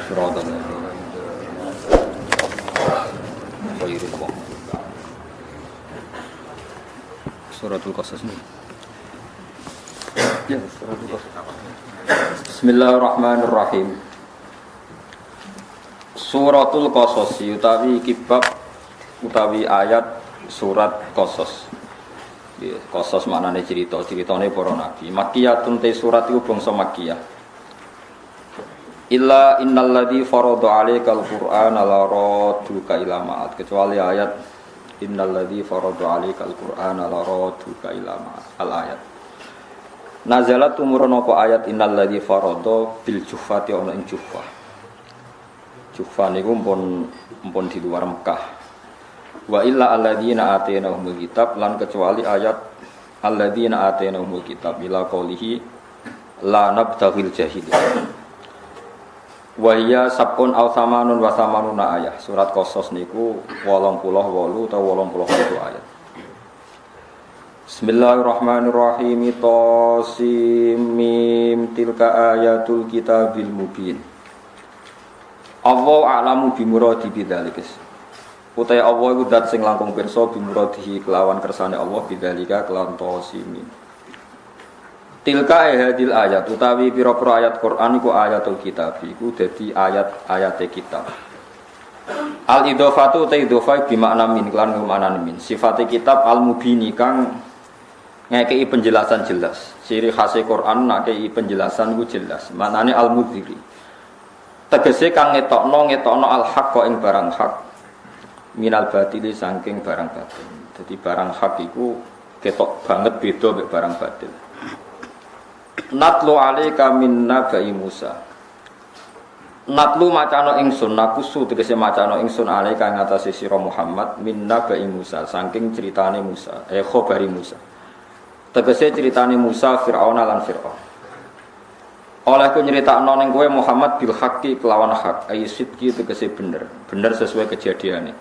Suratul Suratul Qasas ini. Ya, Suratul Qasas. Bismillahirrahmanirrahim. Suratul Qasas utawi kibab utawi ayat surat Qasas. Ya, Qasas maknane ceritane para nabi. Makkiyatun te surat iku bangsa Makkiyah. Illa innalladzi farada 'alaikal qur'ana la radduka ila ma'ad, kecuali ayat innalladzi farada 'alaikal qur'ana la radduka ila ma'ad al ayat. Nazalat tumurun apa ayat innalladzi farada bil juffati ana ing Juffah. Juffah niku mpun di luar Mekah. Wa illa alladzina atainahumul kitab, lan kecuali ayat alladzina atainahumul kitab ila qoulihi la nabtaghil jahiliyah. Wahia sabun au samanun wa samanuna ayat. Surat Qasas niku 88 atau 87 ayat. Bismillahirrahmanirrahim. Tasim mim tilka ayatul kitabil mubin. Allah a'lamu bi muradi bidzalik. Utai Allah iku zat sing langkung pirsa bi muradihi kelawan kersane Allah bidzalika kelawan tasim. Tilka hadil ayat utawi pira-pira ayat Quran iku ayatul kitab iku dadi ayat-ayate kitab. Al idhofatu ta idhofah bi makna min lan makna min. Sifate kitab al mubini kang ngekeki penjelasan jelas. Ciri khas Quran ngekeki penjelasan iku jelas. Maknane al mudhiri. Tegese kang ngetokno al haqq ing barang hak. Minal batili saking barang batil. Dadi barang hak iku ketok banget beda mek barang batil. Natlu alaika min nabai Musa. Natlu macano ingsun nakusu tegese macano ingsun alaika ing atase sira Muhammad min nabai Musa saking critane Musa khabari Musa. Tegese critane Musa Firaun lan Firaun. Oleh ku nyritakno ning kowe Muhammad bil haqqi kelawan hak ay sidqi tegese bener sesuai kejadiane.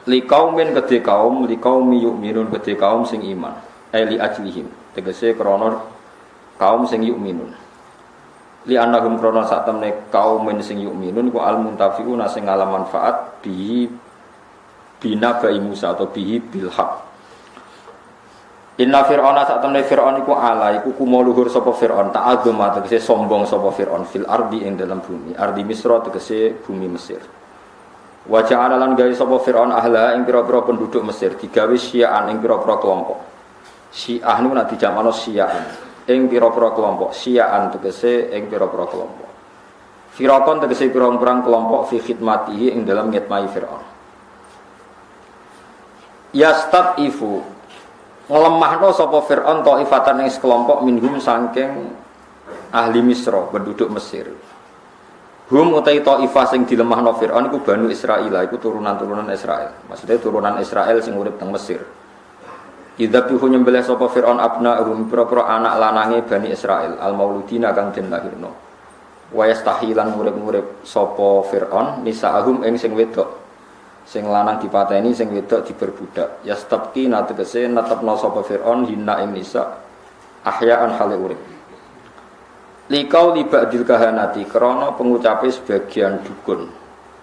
Li kaumin kedhe kaum li qaumi yu'minun kedhe kaum sing iman li ajlihim tegese krana kaum sing yu'minun li annahum krana sak temne kaum sing yu'minun ku al muntafiuna sing ngalam manfaat bi bina bai Musa atau bihi bil haq. Inna fir'auna sak temne fir'aun iku ala iku kumuluhur sapa fir'aun ta'adzuma tegese sombong sapa fir'aun fil ardi ing dalam bumi ardi Misra tegese bumi Mesir. Wa ja'ala lan gawe sapa fir'aun ahla ing pira-pira penduduk Mesir digawe syi'an ing pira-pira kelompok. Syi'ah niku nek dijamakno syi'an ing pira-pira kelompok, syi'an tegese ing pira-pira kelompok. Firaqon tegese pirang-pirang kelompok fi khidmatihi ing dalam ngitmai Firaun. Yastatifu ngelemahno sapa Firaun taifatan ing sekelompok minhum saking ahli Misra, penduduk Mesir. Hum utai taifah sing dilemahno Firaun iku Banu Israil, iku turunan-turunan Israel. Maksudnya turunan Israel sing urip teng Mesir. Idzabihu nyembelih sapa Firaun abna'uhum pira-pira anak lanange Bani Israil al-mauludina kang den lahirno. Wa yastahilan murid-murid sapa Firaun nisa'ahum ing sing wedok. Sing lanang dipateni sing wedok diperbudak. Yastabqi nategese netepno sapa Firaun hinna ing nisa ahya'an hale urip. Likau libadil kahanati krana pengucape sebagian dukun.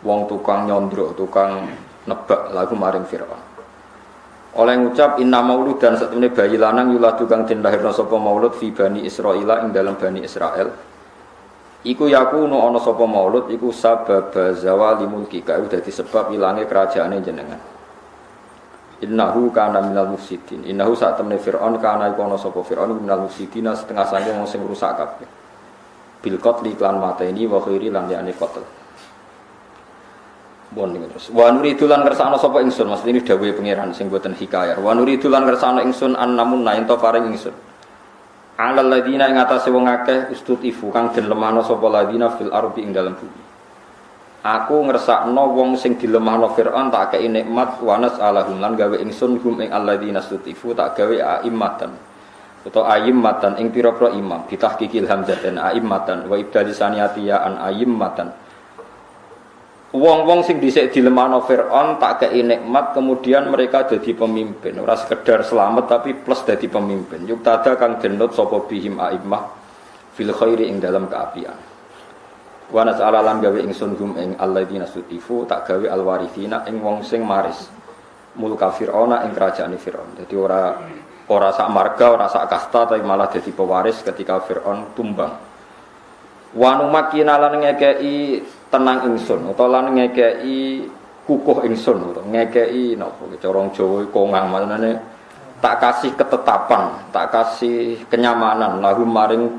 Wong tukang nyondro, tukang nebak lagu maring Firaun. Oleh ngucap inna maulud dan satemene bayi lanang yuladu kang den lahirna sapa maulud fi Bani Israila ing dalam Bani Israel. Iku yakunu ana sapa maulud iku sabab zawali mulki ka dadi sebab ilange kerajaane jenengan. Innahu kana minal mufsidin. Innahu satemene Firaun kana iku ana sapa Firaun minal mufsidina setengah saking wong sing rusak kabeh. Bil qatli lan mateni wa khairi lan yani qatl. Bon terus. Wa nuridu lan kersane sapa ingsun, maksud ini dawuhe pangeran sing boten hikayah. Wa nuridu lan kersane ingsun annamun ento paring ingsun. Alal ladina ing atase wong akeh ustutifu kang den lemahno sapa ladina fil ardi ing dalam bumi. Aku ngersakno wong sing dilemahno Firaun tak kei nikmat wa nas'alahum lan gawe ingsun hum ing alladina ustutifu tak gawe aimmatan. Utawa aimmatan ing pira-pira imam bitahqiqil hamzah dan aimmatan wa ibdali saniyati ya an aimmatan. Wong-wong sing dhisik dilemahno Firaun tak kei nikmat kemudian mereka jadi pemimpin. Ora sekedar selamat tapi plus jadi pemimpin. Yuktada kang denut sapa bihim a'immah fil khairi ing dalam keapian. Wa nas'ala lan gawe ingsun hum ing alladzina sutifu tak gawe alwarithina ing wong sing maris. Mulka Fir'auna ing kerajaane Fir'aun. Jadi ora sak marga, ora sak kasta tapi malah jadi pewaris ketika Fir'aun tumbang. Wa numakina lan ngekei tenang ingsun utawa lan ngekei kukuh ingsun utawa ngekei napa cara Jawa kongang maknane tak kasih ketetapan, tak kasih kenyamanan lahum maring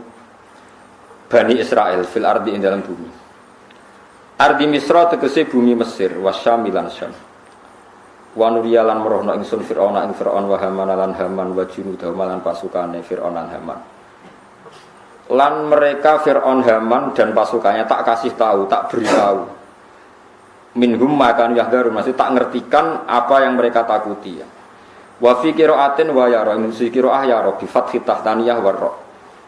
Bani Israel fil ardi ing dalam bumi. Ardi Misra tegese bumi Mesir wasyam lan Syam. Wa nuriyalan merohno ingsun Fir'auna ing Fir'aun wa Haman lan Haman wa junudahu lan pasukane Fir'aun lan Haman. Lan mereka Fir'aun Haman dan pasukannya tak kasih tahu, tak beritahu. Minhum makan yahdharun, masih tak ngertikan apa yang mereka takuti. Wa fi qira'atin wa yara min qira'ah yara bi fathi tahtaniyah warra.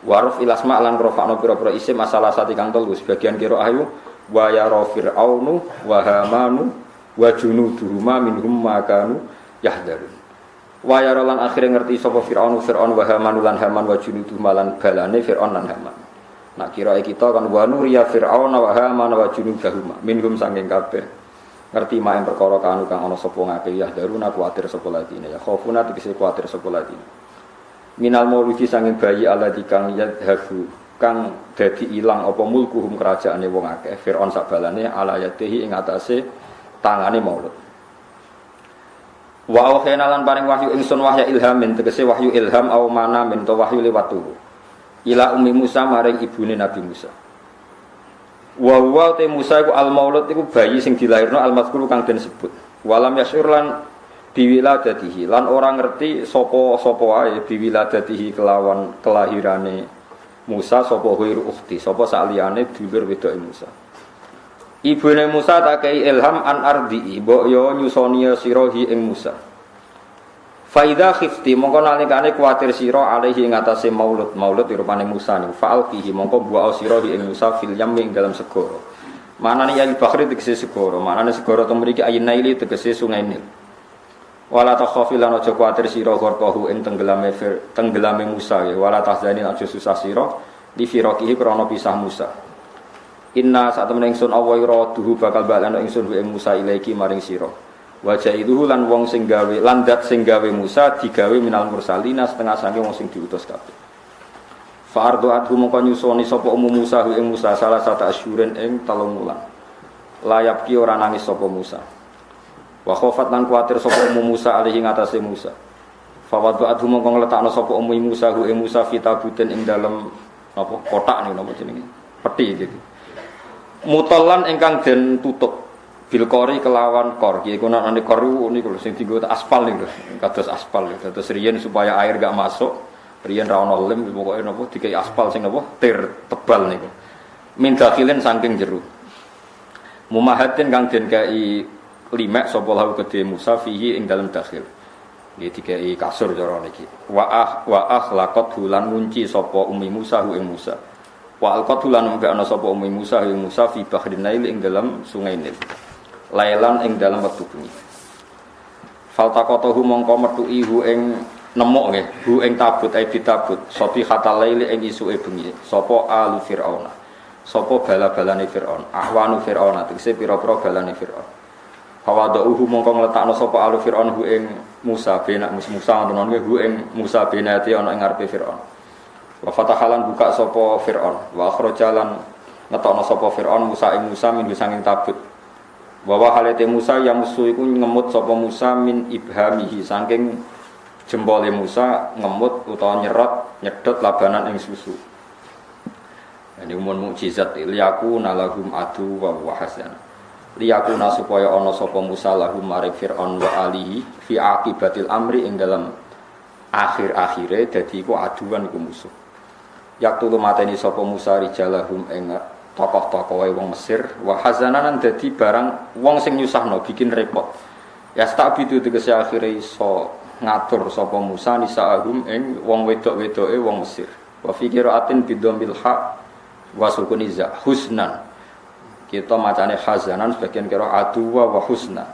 Waruf ilasma lan rafa'na pira-pira isim masalah sati kang telu sebagian qira'ah yu wa yara fir'aunu wa hamanu wa junuduhuma minhum makanu yahdharun. Wa yara lan akhire ngerti sapa Fir'aun wa Haman lan Haman wa junuduhuma lan balane Fir'aun lan Haman. Nak kirae kita kan wa nuriya Fir'aun wa Haman wa junudahuma minhum sanging kabeh ngerti mak ing perkara kang ana sapa ngake yahdharuna kuwatir sapa ladine ya khaufuna tegese kuwatir sapa ladine. Minal mauludi sanging bayi alladzi kang yadhabu kang dadi ilang apa mulkuhum kerajaane wong akeh Fir'aun sak balane ala yadihi ing atase tangane maulud. Wa auhena lan paring wahyu ingsun wahya ilhamin tegese wahyu ilham au mana min to wahyu liwat turu ila ummi Musa maring ibune Nabi Musa. Wa huwa te Musa iku al maulud iku bayi sing dilairno al mazkur kang den sebut. Walam yasyur lan biwiladatihi lan ora ngerti sapa wae biwiladatihi kelawan kelahirane Musa sapa ghairu ukhti sapa saliyane dulur wedoke Musa. Ibune Musa tak kei ilham an ardi mbok yo nyusoni sirahi ing Musa. Faida khifti mongko nalikane kuwatir sira alaihi ing atase maulud rupane Musa niku fa'alqihi mongko bu'a sirahi ing Musa fil yam ing dalam segara. Manane ya al-bakhri tegese segara, manane segara to mriki ayinaili tegese sungai Nil. Wala takhafi lan aja kuwatir sira gharqahu ing tenggelame Musa ya wala tahzani aja susah sira li firaqihi krana pisah Musa. Inna saat temen ingsun awira duhu bakal balana ingsun ing Musa ilaiki maring sira. Wajah itu lan wong sing gawe landat sing gawe Musa digawe minal mursalina setengah sange wong sing diutus kabeh. Fa ardu adhu mongko nyusoni sapa Musa ing Musa salah satu asyuren ing 3 wulan. Layap ki ora nangis sapa Musa. Wa khofat lan kuwatir sapa Musa alihi ngatasé Musa. Fa wadhu adhu mongko ngletakno sapa Musa ing Musa fitabuten ing dalem napa kotak niku napa jenenge? Peti gitu. Mutallan ingkang den tutup bilkori kelawan kor iki gunane kor niku lho sing dienggo aspal niku kados aspal kados riyen supaya air gak masuk riyen ra ono lem pokoke napa dikai aspal sing napa tir tebal niku min dakhilin saking jero mumahatin kang den kai limek sapa lahu kedhe Musa fihi ing dalem dakhil iki dikai kasur cara niki wa akhlaqat hulan ngunci sapa ummi Musa ing Musa wa alqatulan mbek ana sapa ummi Musa ing Musa fi bahrin Nail ing dalam sungai Nil. Lailan ing dalam wektu bengi. Faltaqatahu mongko metuki hu ing nemok nggih, hu ing tabut tabut, sopi hatal laili ing isuke bengi. Sapa alu Firaun. Sapa bala-balane Firaun. Ahwanu Firaun tegese pira-pira balane Firaun. Fawadauhu mongko ngletakno sapa alu Firaun hu ing Musa benak Musa ngono hu ing Musa benati ana ing ngarepe Firaun. Wa fatahalan buka sapa Fir'aun wa akhrajalan ngetokno sapa Fir'aun Musa ing Musa min sanging tabut wa halate Musa yang musuh iku ngemut sapa Musa min ibhamihi saking jempole Musa ngemut utawa nyedot labanan ing susu. Ini umum mukjizat liyaku nalahum adu wa hasan liyakuna supaya ana sapa Musa lahum maring Fir'aun wa alihi fi aqibatil amri ing dalam akhir-akhire dadi iku aduan iku musuh. Yaktu mateni sapa Musa rijalahum ing tokoh-tokohe wong Mesir wa hazanan dadi barang wong sing nyusahno bikin repot. Ya stabitu tegese akhire iso ngatur sapa Musa nisaahum ing wong wedok-wedoke wong Mesir. Wa fi qiraatin bidombil ha wa sukuniza husnan. Kita macane hazanan sebagian kira aduwa wa husna.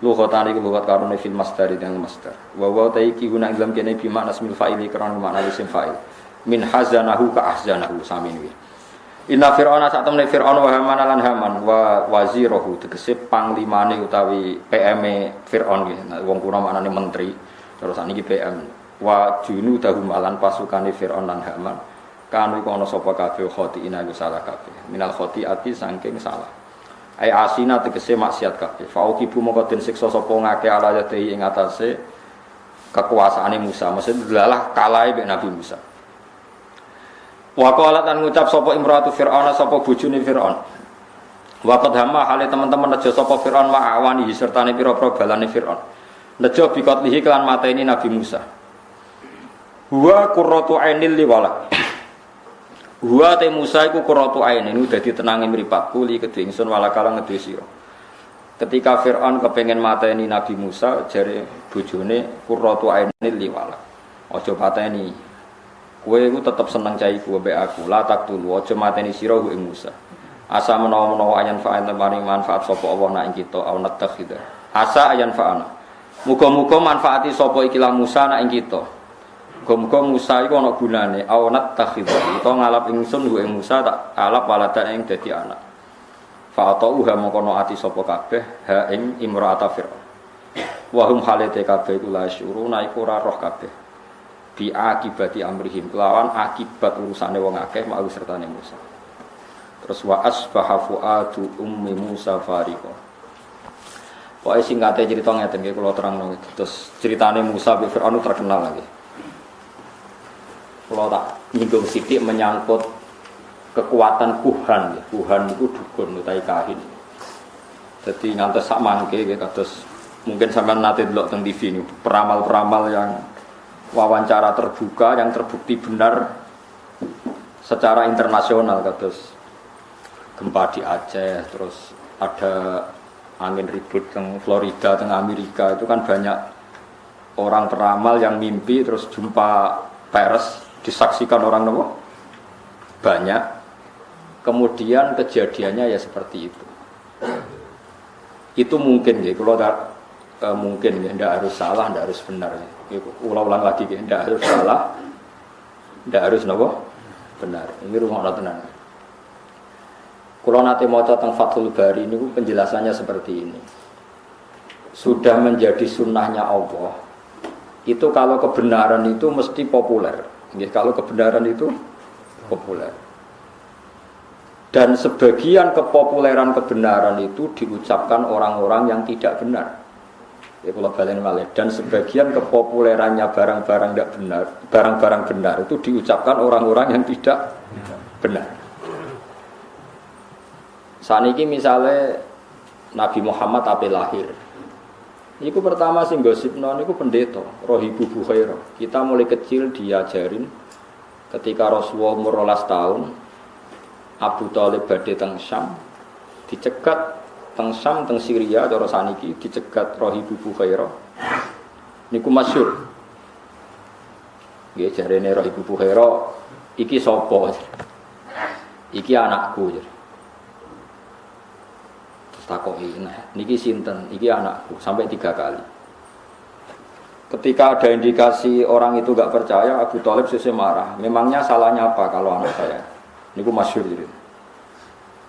Lughatan iku lughat karone fil masdar dengan masdar. Wa taiki guna ilam kene bi makna ismil fa'ili karena makna isim fa'il. Min hazanahu ka ahzanahu sami wi. Inna fir'auna sak temne fir'aun wa haman lan haman wa wazirahu tegese panglimane utawi PM-e fir'aun nggih. Wong kuna maknane menteri. Terus saniki PM. Wa junudahu malan pasukane fir'aun lan haman. Kanu iku ana sapa kabeh khotiina iku salah kabeh. Minal khotiati saking salah. Ai asina tegese maksiat kabeh. Fauqibu mongko den siksa sapa ngake ala yadhi ing atase kekuasaane Musa. Maksud delalah kalahe mek Nabi Musa. Wa qalat an ngucap sapa imratu fir'aun sapa bojone fir'aun. Wa qad hamma hale teman-teman nejo sapa fir'aun ma awani sertane pira-pira balane fir'aun. Nejo bikotlihi kelan mateni Nabi Musa. Huwa qurratu ainil liwala. Huwa te Musa iku qurratu ainin dadi tenange mripatku li kedhe ingsun walakala ngedhe sira. Ketika Firaun kepengin mateni Nabi Musa jare bojone qurratu ainil liwala. Aja pateni. Kowe iku tetep seneng cah iku mbek aku. La taqtulu aja mateni sira ing Musa. Asa menawa-menawa ayan fa'an temani manfaat sapa Allah nak ing kita au natakhida. Asa ayan fa'ana. Muga-muga manfaati sapa ikilah Musa nak ing kita. Muga-muga Musa iku ana gunane awnat takhidha utawa ngalap ingsun ing Musa tak alap waladan ing dadi anak. Fa atauha mongko ati sapa kabeh ha ing imra'ata fir'aun. Wa hum halate kabeh iku la syuruna iku ora roh kabeh. Bi akibati amrihim kelawan akibat urusane wong akeh mau sertane Musa. Terus wa asbaha fuadu ummi Musa fariqa. Pokoke singkate cerita ngeten nggih kula terangno. Terus ceritane Musa bin Fir'aun terkenal lagi. Kalau tak nyinggung sidik menyangkut kekuatan kuhan, kuhan itu dukun utai kahin. Jadi ngantos sak mangke, kados mungkin sampean nate delok teng TV ini peramal-peramal yang wawancara terbuka yang terbukti benar secara internasional, kados gempa di Aceh, terus ada angin ribut teng Florida, teng Amerika itu kan banyak orang peramal yang mimpi terus jumpa pers. Disaksikan orang nopo banyak, kemudian kejadiannya ya seperti itu mungkin ya, kalau mungkin ya, tidak harus salah, tidak harus benar ya. Ulang-ulang lagi ya, tidak harus salah, tidak harus nopo benar. Ini rumah tenan. Kalau nanti mau tentang Fathul Bari ini penjelasannya seperti ini. Sudah menjadi sunnahnya Allah. Itu kalau kebenaran itu mesti populer. Kalau kebenaran itu populer. Dan sebagian kepopuleran kebenaran itu diucapkan orang-orang yang tidak benar. Dan sebagian kepopulerannya barang-barang tidak benar, barang-barang benar itu diucapkan orang-orang yang tidak benar. Saat ini misalnya Nabi Muhammad ape lahir. Iku pertama sing gosipno niku pendeta Rohibu Bukhairah. Kita mulai kecil diajarin ketika Rasulullah umur 12 tahun Abu Thalib badhe teng Syam dicegat teng Syam teng Syria cara saniki dicegat Rohibu Bukhairah. Niku masyhur. Nggih jarene Rohibu Bukhairah iki sapa? Iki anakku. Takoki, nah, niki sinten, iki anakku sampai 3 kali. Ketika ada indikasi orang itu gak percaya, Abu Thalib sesuk marah. Memangnya salahnya apa kalau anak saya? Niku masyhur gitu.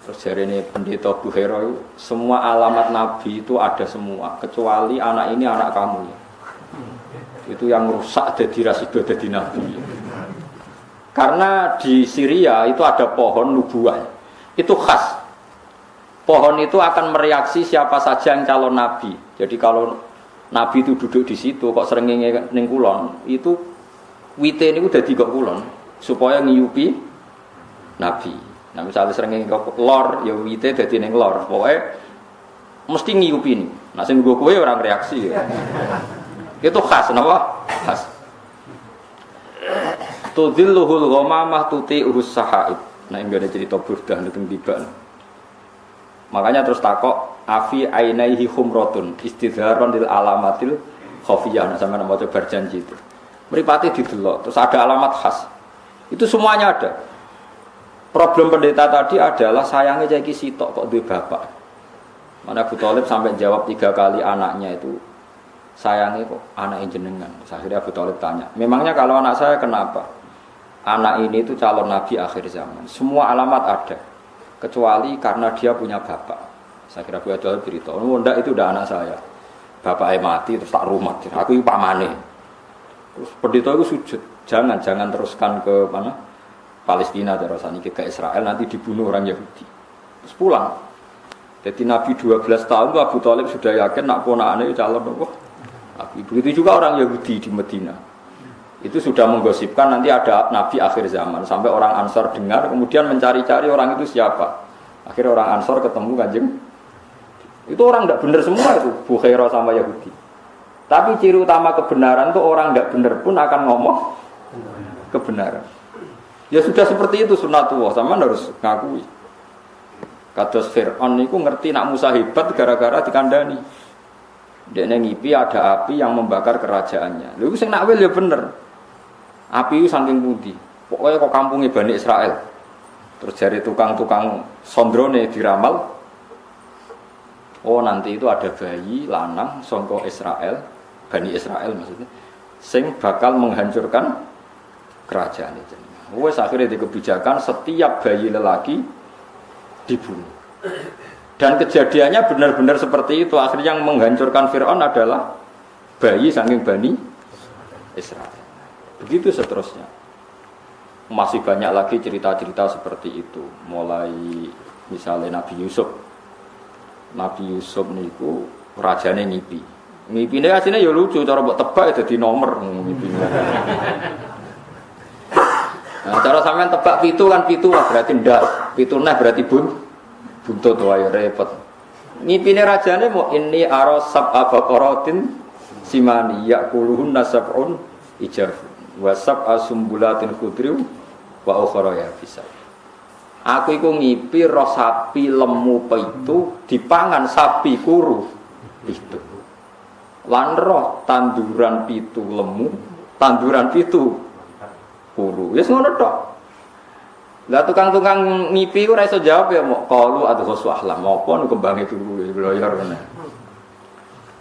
Terus jarene pendeta Bukhairah semua alamat Nabi itu ada semua, kecuali anak ini anak kamu. Itu yang rusak jadi rasido jadi Nabi. Karena di Syria itu ada pohon nubuah. Itu khas. Pohon itu akan mereaksi siapa saja yang calon nabi. Jadi kalau nabi itu duduk di situ kok srengenge ning kulon, itu wite niku dadi kok kulon supaya ngiyupi nabi. Nah misalnya srengenge kok lor ya wite dadi ning lor. Pokoke mesti ngiyupi nih. Nah sing nggo kowe ora reaksi ya. Itu khas napa? Khas. Tudhilluhul ghamamah tuti'us sahaib. Nah ini ada cerita burdah tentang tiba. Makanya terus takok afi ainaihi humratun istidharon lil alamatil khafiyah. Nah sampeyan maca berjanji itu. Mripate didelok terus ada alamat khas. Itu semuanya ada. Problem pendeta tadi adalah sayangnya cah iki sitok kok duwe bapak. Mana Abu Thalib sampai jawab 3 kali anaknya itu sayangnya kok anak jenengan. Akhirnya Abu Thalib tanya, memangnya kalau anak saya kenapa? Anak ini itu calon nabi akhir zaman. Semua alamat ada, kecuali karena dia punya bapak. Saya kira Abu Thalib beritahu, oh enggak itu udah anak saya. Bapaknya mati terus tak rumat. Aku itu pamane. Terus pendeta itu sujud, jangan teruskan ke mana? Palestina terus ke Israel nanti dibunuh orang Yahudi. Terus pulang. Jadi Nabi 12 tahun itu Abu Thalib sudah yakin nak ponakannya calon apa? Nabi. Begitu juga orang Yahudi di Medina. Itu sudah menggosipkan nanti ada Nabi akhir zaman. Sampai orang Ansor dengar, kemudian mencari-cari orang itu siapa. Akhirnya orang Ansor ketemu Kanjeng. Itu orang tidak benar semua itu, Bukhairah sama Yahudi. Tapi ciri utama kebenaran itu orang tidak benar pun akan ngomong kebenaran. Ya sudah seperti itu sunnatullah, sama harus ngakui. Kados Fir'aun itu ngerti nak Musa hebat gara-gara dikandani. Dia ngipi ada api yang membakar kerajaannya. Lalu sing nakwil ya bener. Api itu saking pundi. Pokoknya kok kampungnya Bani Israel. Terus dari tukang-tukang sondrone diramal. Oh nanti itu ada bayi lanang songko Israel, Bani Israel maksudnya, sing bakal menghancurkan kerajaan itu. Wes akhirnya di kebijakan setiap bayi lelaki dibunuh. Dan kejadiannya benar-benar seperti itu. Akhirnya yang menghancurkan Fir'aun adalah bayi saking Bani Israel. Begitu seterusnya. Masih banyak lagi cerita-cerita seperti itu. Mulai misalnya Nabi Yusuf. Nabi Yusuf niku rajane ngipi. Ngipine asline ya lucu, cara mbok tebak dadi nomor ngipine. Nah, cara sampean tebak pitu kan pitu lah berarti ndak. Pitu nah berarti buntut wae repot. Ngipine rajane mau ini arasab abaqaratin simani yaquluhun nasabun ijab wa sab'a sumbulatin khudriu wa ukhra ya bisa. Aku iku ngipi roh sapi lemu pitu dipangan sapi kuru pitu. Lan roh tanduran pitu lemu, tanduran pitu kuru. Wis ngono tok. Lah tukang-tukang ngipi ora iso jawab ya mok qalu adghasu ahlam. Apa nu kembange turu bloyor ngene.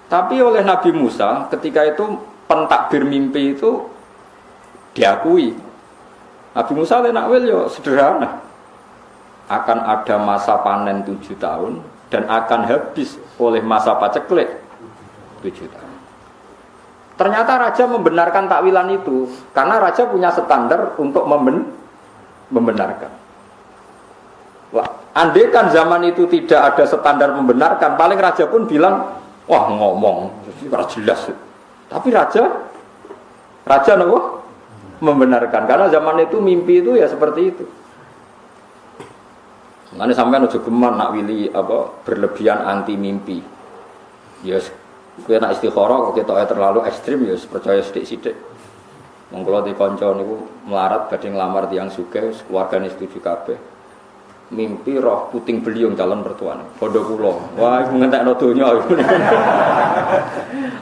Tapi oleh Nabi Musa ketika itu pentakbir mimpi itu diakui. Nabi Musa le nakwil yo sederhana. Akan ada masa panen 7 tahun dan akan habis oleh masa paceklik 7 tahun. Ternyata raja membenarkan takwilan itu karena raja punya standar untuk membenarkan. Wah, andaikan zaman itu tidak ada standar membenarkan, paling raja pun bilang, wah ngomong, jelas. Tapi raja membenarkan karena zaman itu mimpi itu ya seperti itu. Nanti sampean ojo geman nak wili apa berlebihan anti mimpi. Ya kowe nak istikharah kok ketoke terlalu ekstrim ya percaya sithik-sithik. Wong kula di kanca niku melarat badhe nglamar tiyang sugih, keluargane setuju kabeh. Mimpi roh puting beliung calon mertuane. Bondo kula. Wah, iku ngentekno donya.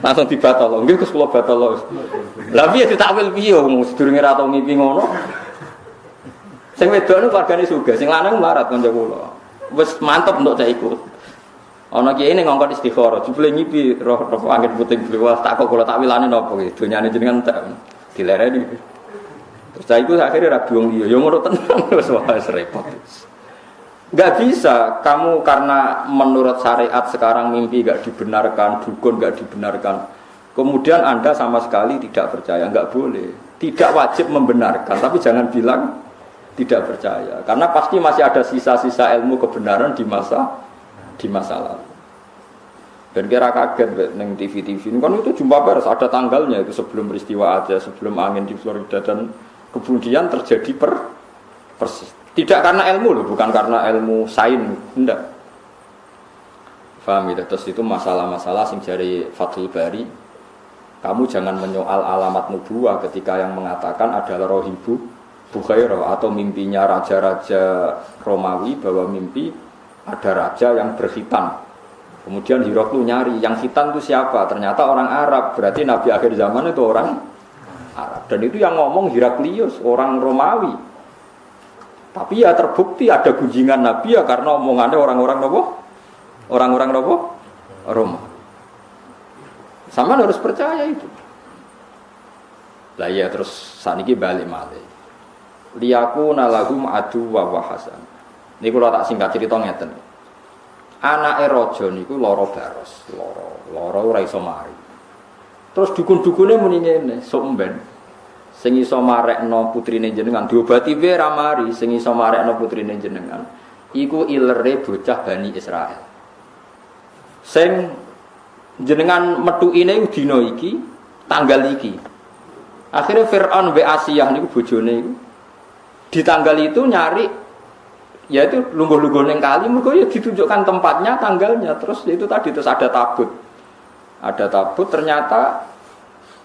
Langsung dibatal. Nggih Gus kula batal. Lah piye ditakwil piye wong sedurunge ra tau mimpi ngono. Sing wedok niku keluargane sugih, sing lanang melarat kanca kula. Wis mantep untuk cah ikut. Ana kiye ning ngongkon istikharah, jebule ngipi roh angin puting beliung tak kok kula takwilane napa iki? Donyane jenengan tak dilereni. Terus cah iku akhire ra biung liya, ya ngono tenan wis repot. Enggak bisa kamu karena menurut syariat sekarang mimpi enggak dibenarkan, dukun enggak dibenarkan. Kemudian Anda sama sekali tidak percaya, enggak boleh. Tidak wajib membenarkan, tapi jangan bilang tidak percaya, karena pasti masih ada sisa-sisa ilmu kebenaran di masa lalu. Dan kira kaget neng TV kan itu jumpa pers ada tanggalnya itu sebelum peristiwa aja, sebelum angin di Florida dan kemudian terjadi persis. Tidak karena ilmu loh, bukan karena ilmu sains, enggak. Paham ya? Terus itu masalah-masalah sing jari Fathul Bari. Kamu jangan menyoal alamat nubuwah ketika yang mengatakan adalah rohibu Bukhairah atau mimpinya raja-raja Romawi bahwa mimpi ada raja yang berkhitan. Kemudian Hiroklu nyari yang khitan itu siapa? Ternyata orang Arab. Berarti Nabi akhir zaman itu orang Arab. Dan itu yang ngomong Heraklius, orang Romawi. Tapi ya terbukti ada gunjingan Nabi ya karena omongannya orang-orang nopo? Orang-orang nopo? Roma. Sama harus percaya itu. Lah ya terus saniki balik malih. Liyaku nalagum adu wa wahasan. Niku kula tak singkat cerita ngeten. Anake raja niku lara baros, lara ora iso mari. Terus dukun-dukune muni ngene, sok mben. Sing iso marekno putrine jenengan diobati wae ra mari, sing iso marekno putrine jenengan iku ilere bocah Bani Israil. Sing jenengan metukine dina iki, tanggal iki. Akhirnya Fir'aun wa Asiyah niku bojone iku di tanggal itu nyari yaitu lungguh-lungguh ning kali mergo ya ditunjukkan tempatnya, tanggalnya. Terus itu tadi terus ada tabut. Ada tabut ternyata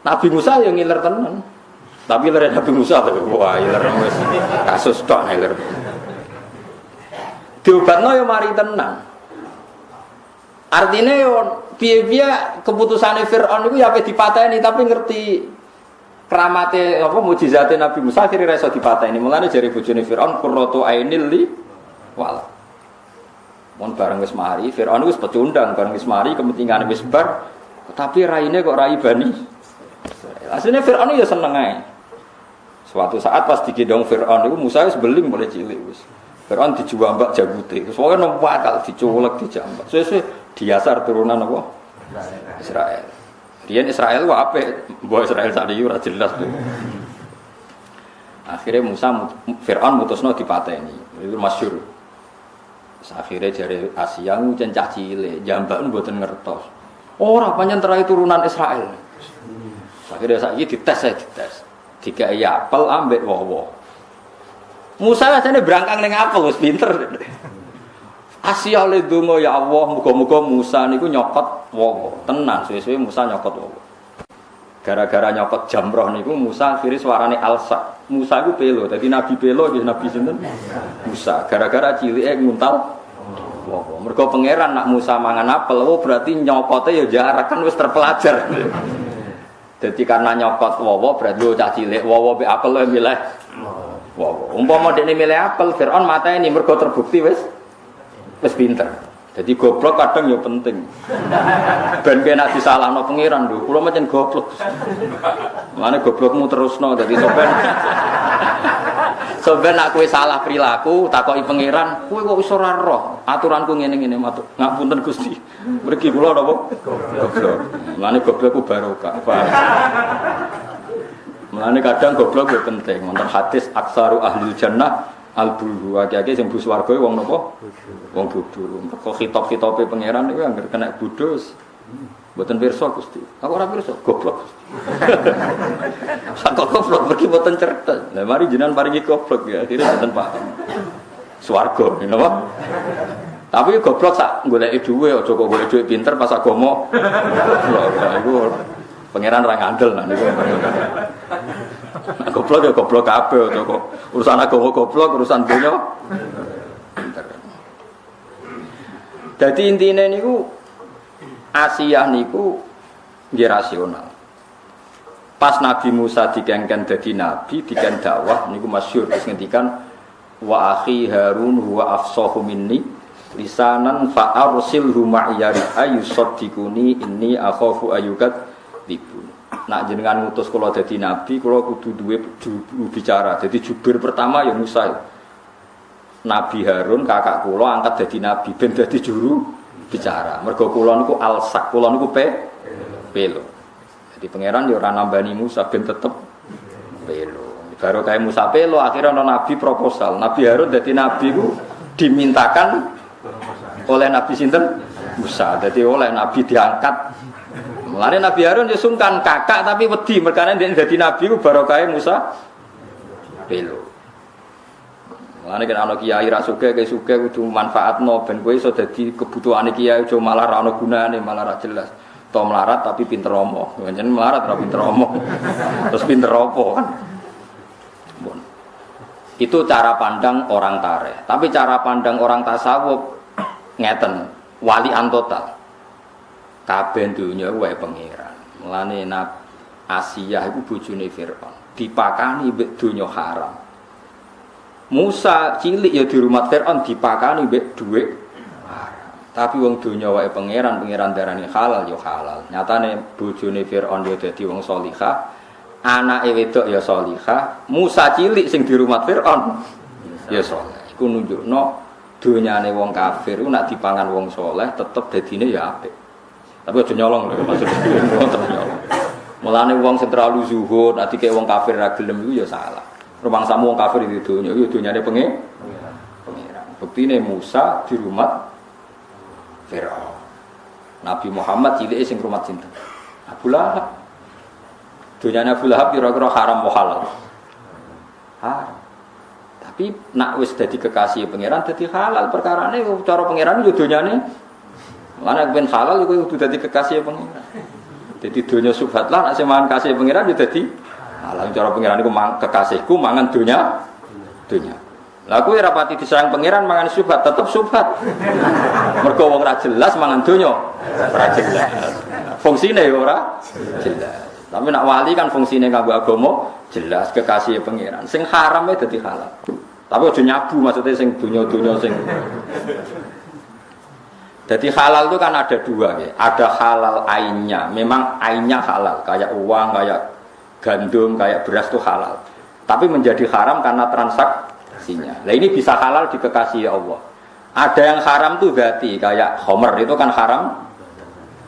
Nabi Musa yang ngiler tenan. Tapi iler Nabi Musa wah iler wis kasus tok iler. Diobatno ya mari tenan. Artinya yo piye-piye keputusane Firaun niku ya ape dipateni tapi ngerti keramate apa mukjizate Nabi Musa akhire iso dipateni. Mulane jare bojone Firaun qurratu ainil li wala. Mun bareng wis mari Firaun wis pecundang bareng wis mari kepentingane wis bar tapi raine kok rai Bani. Asline Firaun ya seneng ae. Suatu saat pas digendong Firaun niku Musa wis beling mulai cilik wis. Firaun dijambak jabute. Terus pokoke numpak kal diculek dijambak. Sesuk diasar turunan apa? Israel. Riyen Israel wae apik, mbok Israel sakniki ora jelas tuh. Akhirnya Firaun mutusno dipateni. Itu masyhur. Akhirnya jare Asia ngucen cah cilik, jambak mboten ngertos. Ora pancen terai turunan Israel. Akhirnya saiki dites. Dikai apel ambek wowo. Musa asane brangkang ning apel wis pinter. Asia le donga ya Allah, muga-muga Musa niku nyokot wowo. Tenan suwe-suwe Musa nyokot wowo. Gara-gara nyokot jamroh niku Musa akhire suarane alsa. Musa iku pelo, dadi nabi pelo nggih nabi sinten? Musa. Gara-gara cilike nguntal wowo. Mergo pangeran nak Musa mangan apel, berarti nyokote ya jarak kan wis terpelajar. Jadi karena nyokot wowo berarti cah cilik wowo be apel wae milih wowo. Umpama dekne milih apel Firaun mateni mergo terbukti wis pinter. Jadi goblok kadang ya penting. Ben kena disalahno pangeran lho, kula pancen goblok. Mane goblokmu terusno dadi soben nak kowe salah perilaku takoki pangeran, kowe kok iso ora roh aturanku ngene-ngene matur. Ngapunten Gusti. Mriki kula napa? Goblok. Mane goblokku barokah. Mane kadang goblok ya penting. Wonten hadis aksaru ahlil jannah al-bulhu. Akeh-akeh sing bus warga wong napa? Wong bodho. Kok hitop-hitope pangeran niku anggere kena bodho. Mboten pirsa Gusti. Aku ora pirsa, goblok. Sak goblok pergi mboten cerdas. Lah mari jenengan paringi goblok ya, akhire mboten paham. Swarga, napa? Tapi goblok sak goleki dhuwit aja kok golek dhuwit pinter pas agama. Iku pangeran ra ngandel nah niku. Goblok ya goblok kabeh aja kok urusan agama goblok, urusan donya pinter. Dadi intine niku Asiyah niku nggih rasional. Pas Nabi Musa dikengken dadi nabi, diken dakwah niku masyhur wis ngendikan wa akhi Harun huwa afsahu minni lisanan fa arsilhu ma'iya ayusaddiquni inni akhafu ayyukat dibun. Nak jenengan ngutus kula dadi nabi, kula kudu duwe bicara. Dadi jubir pertama ya Musa. Nabi Harun kakak kula angkat dadi nabi ben dadi juru bicara. Mergo kula niku alsak, kula niku pelo. Jadi pangeran yo ora nambani Musa ben tetep pelo. Baru kaya Musa pelo akhirnya ana nabi proposal. Nabi Harun dadi nabi ku dimintakan oleh Nabi sinten? Musa. Jadi oleh nabi diangkat. Mulane Nabi Harun yo sungkan kakak tapi wedi merkane dadi nabi ku barokah Musa pelo. Mulane kan ana kiai ra sugih ke sugih kudu manfaatno ben kowe iso dadi kebutuhane kiai aja malah ra ana gunane, malah ra jelas. To melarat tapi pinter omong. Pancen melarat ra pinter omong. Terus pinter apa kan? Bon. Itu cara pandang orang tareh. Tapi cara pandang orang tasawuf ngeten, walian total. Kabeh dunya wae pangeran. Mulane Asiyah iku bojone Firaun. Dipakani mbek donya haram. Musa cilik ya di rumah Fir'aun dipakani mbek dhuwit. Tapi wong donya wae pangeran darani halal ya halal. Nyatane bojone Fir'aun ya dadi wong salihah, anake wedok ya salihah, Musa cilik sing di rumah Fir'aun ya saleh. Iku nunjukno donyane wong kafir ku nek dipangan wong saleh tetep dadine ya apik. Tapi aja nyolong lho maksudnya tetep nyolong. Mulane wong sing terlalu zuhud nek dikek wong kafir ra gelem iku ya salah. Rumangsamu wong kafir di donya ya donyane pangeran. Buktine Musa di rumah Fir'aun. Nabi Muhammad cilik sing rumah sinten? Abu Lahab. Donyane Abu Lahab kira-kira haram apa halal? Haram. Tapi nak wis dadi kekasih pangeran dadi halal. Perkarane cara pangeran yo donyane. Lan ben halal iku kudu dadi kekasih pangeran. Dadi donya subhat lah nek sing mangan kasih pangeran yo dadi halal. Cara pangeran iku kekasihku mangan donya. Lah kuwi ora pati disayang pangeran mangan subhat tetep subhat. Mergo wong ora jelas mangan donya ora jelas. Fungsine ya ora jelas. Tapi nak wali kan fungsine kanggo agama jelas kekasih pangeran. Sing haram e dadi halal. Tapi aja nyabu maksudnya sing donya-donya sing. Jadi halal itu kan ada dua ya. Ada halal ainnya. Memang ainnya halal, kayak uang, kayak gandum, kayak beras itu halal. Tapi menjadi haram karena transaksinya. Nah ini bisa halal di kekasih Allah. Ada yang haram tuh berarti kayak homer itu kan haram.